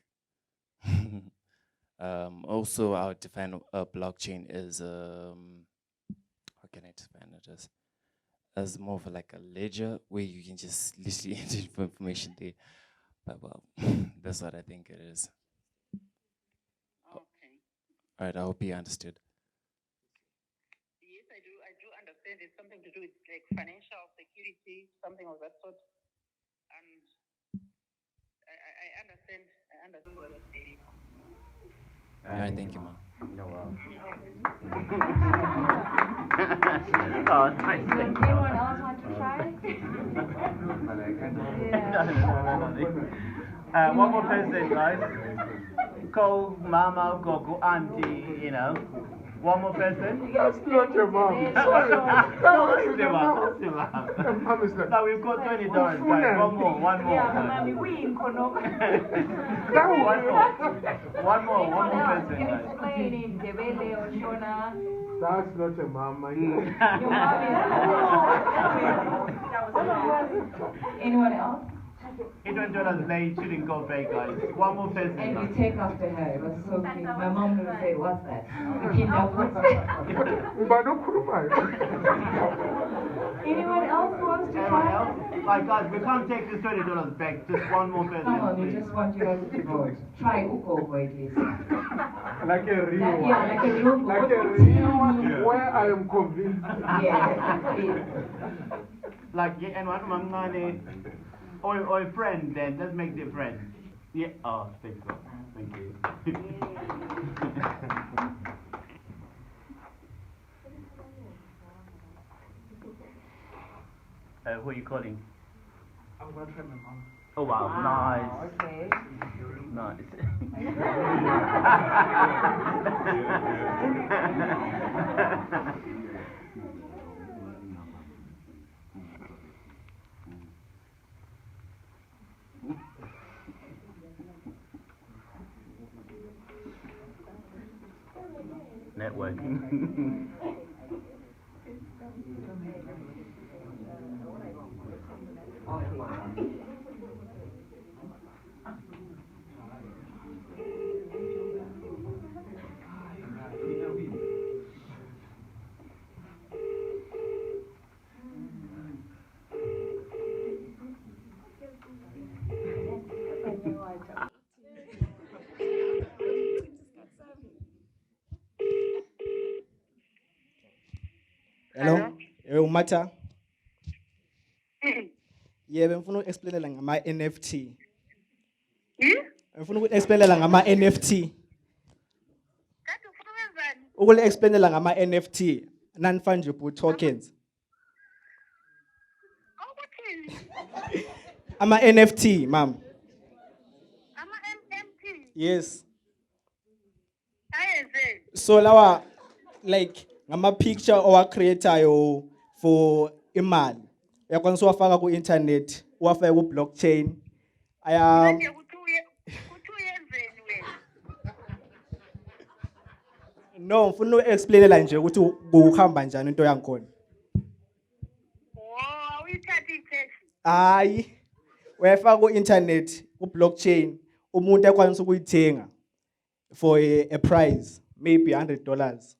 Also, I would define a blockchain as how can I define it as more of like a ledger where you can just literally enter information there. But well, that's what I think it is. Okay. All right, I hope you understood. Yes, I do understand. It's something to do with like financial security, something of that sort. And I understand what you're saying. All right, thank you, Ma. No, Oh, nice. Does anyone else want to try? One more person, guys. Call mama, go auntie, you know. One more person. That's not your mom. No, that's the mom. That's the mom. No, we've got $20, guys. One more. Yeah, mommy, we in Kono. One more person, Can guys. explain in Debele or Shona. That's not your mama. Your mom is. Anyone else? $8 late, shouldn't go back, guys. One more person. And you take after her. It was so cute. My mom would say, what's that? Anyone else wants to try? Like, guys, we can't take this $20 back. Just one more person. Come on, we just want you guys to vote. Try Uko for at least. Like a real one. Yeah, like a real one. Like a real one where I am convinced. Yeah. Like, yeah, and one money. Or a friend, then. Let's make the friend. Yeah. Oh, thanks, so. Thank you. Who are you calling? I'm going to try my mom. Oh, wow. Nice. Okay. Nice. Networking. Hello? Umata? Yebo, ngifuna ukuexplainela ngama-NFT. Yeah? Ngifuna ukuexplainela ngama-NFT. Ukule-explainela ngama-NFT, non-fungible tokens. Ama-NFT, ma'am. Yes. So lawa, like, ngama-picture owacreatayo for imali. Uyakwanisa uwafaka ku-internet, uwafaka ku-blockchain. No, ngifuna uku-explainela nje ukuthi kuhamba njani into yangikhona. Hayi, uyafaka ku-internet, ku-blockchain, umuntu ekwanisa ukuyithenga for a price, maybe $100.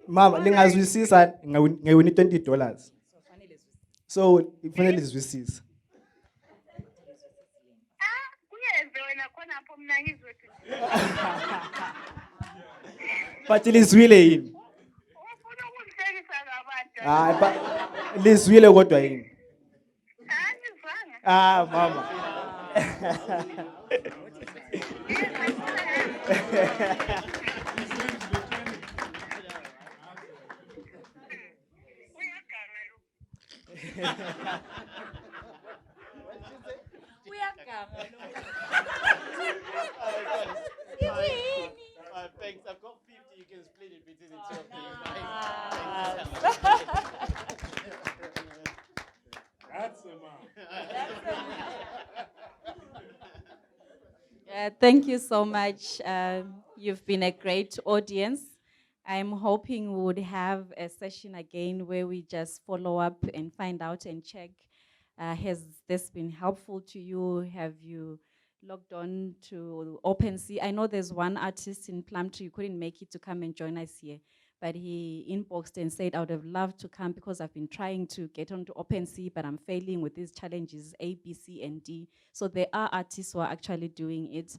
Mama, lingazwisisa ngewini $20. So, kufanele lizwisise. But lizwile yini? Lizwile kodwa yini? Mama. Thanks. I've got 50. You can split it between the two of you. That's a man. Thank you so much. You've been a great audience. I'm hoping we would have a session again where we just follow up and find out and check. Has this been helpful to you? Have you logged on to OpenSea? I know there's one artist in Plumtree who couldn't make it to come and join us here, but he inboxed and said, I would have loved to come because I've been trying to get onto OpenSea, but I'm failing with these challenges, A, B, C, and D. So there are artists who are actually doing it.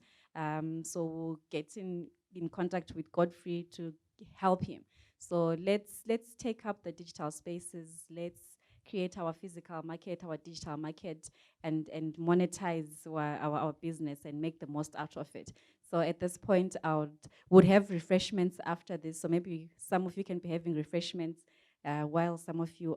So we'll get in contact with Godfrey to help him. So let's take up the digital spaces. Let's create our physical market, our digital market, and monetize our business and make the most out of it. So at this point, I would have refreshments after this. So maybe some of you can be having refreshments while some of you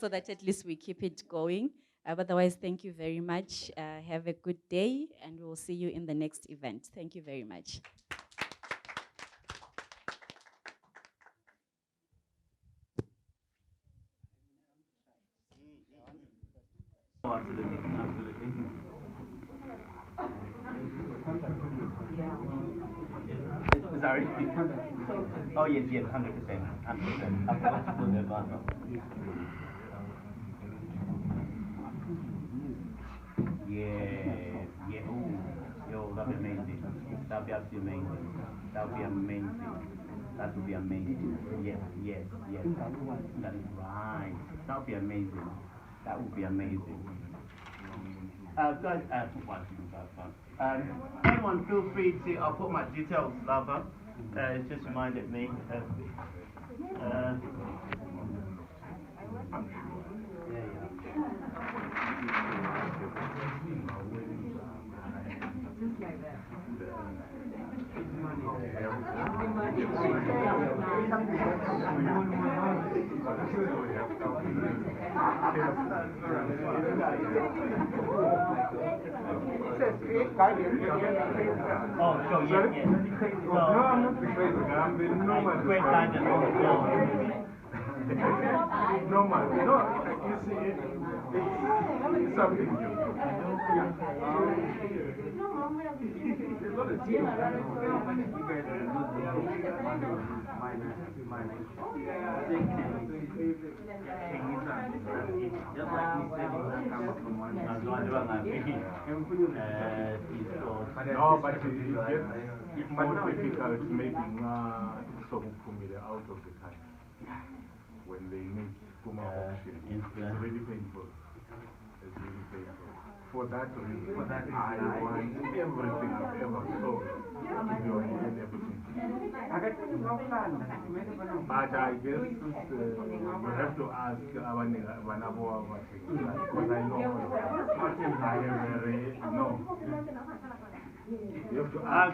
so that at least we keep it going. Otherwise, thank you very much. Have a good day, and we'll see you in the next event. Thank you very much. Absolutely. Sorry? Oh, yes, 100%. 100%. I forgot to put the button. Yeah. Ooh, yo, that'd be amazing. That'd be absolutely amazing. That'd be amazing. That would be amazing. Yes. That is right. That would be amazing. That would be amazing. Guys, anyone feel free to, I'll put my details, Lava. It just reminded me. Just like that. Oh, sure, yes. No, I'm not creating. I'm the normal. Great guidance. Normal. No, you see, it's something new. No, but it gets more difficult maybe out of the country when they make auction. It's really painful. as you say. For that reason, I want everything I've ever sold to be on the NFT. But I guess you have to ask Vanabo because I know I have no.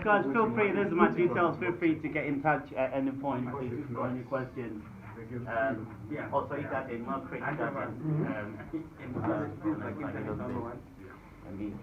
Guys, feel free, there's my details, feel free to get in touch at any point if you've got any questions. Also, you got a more creative I mean,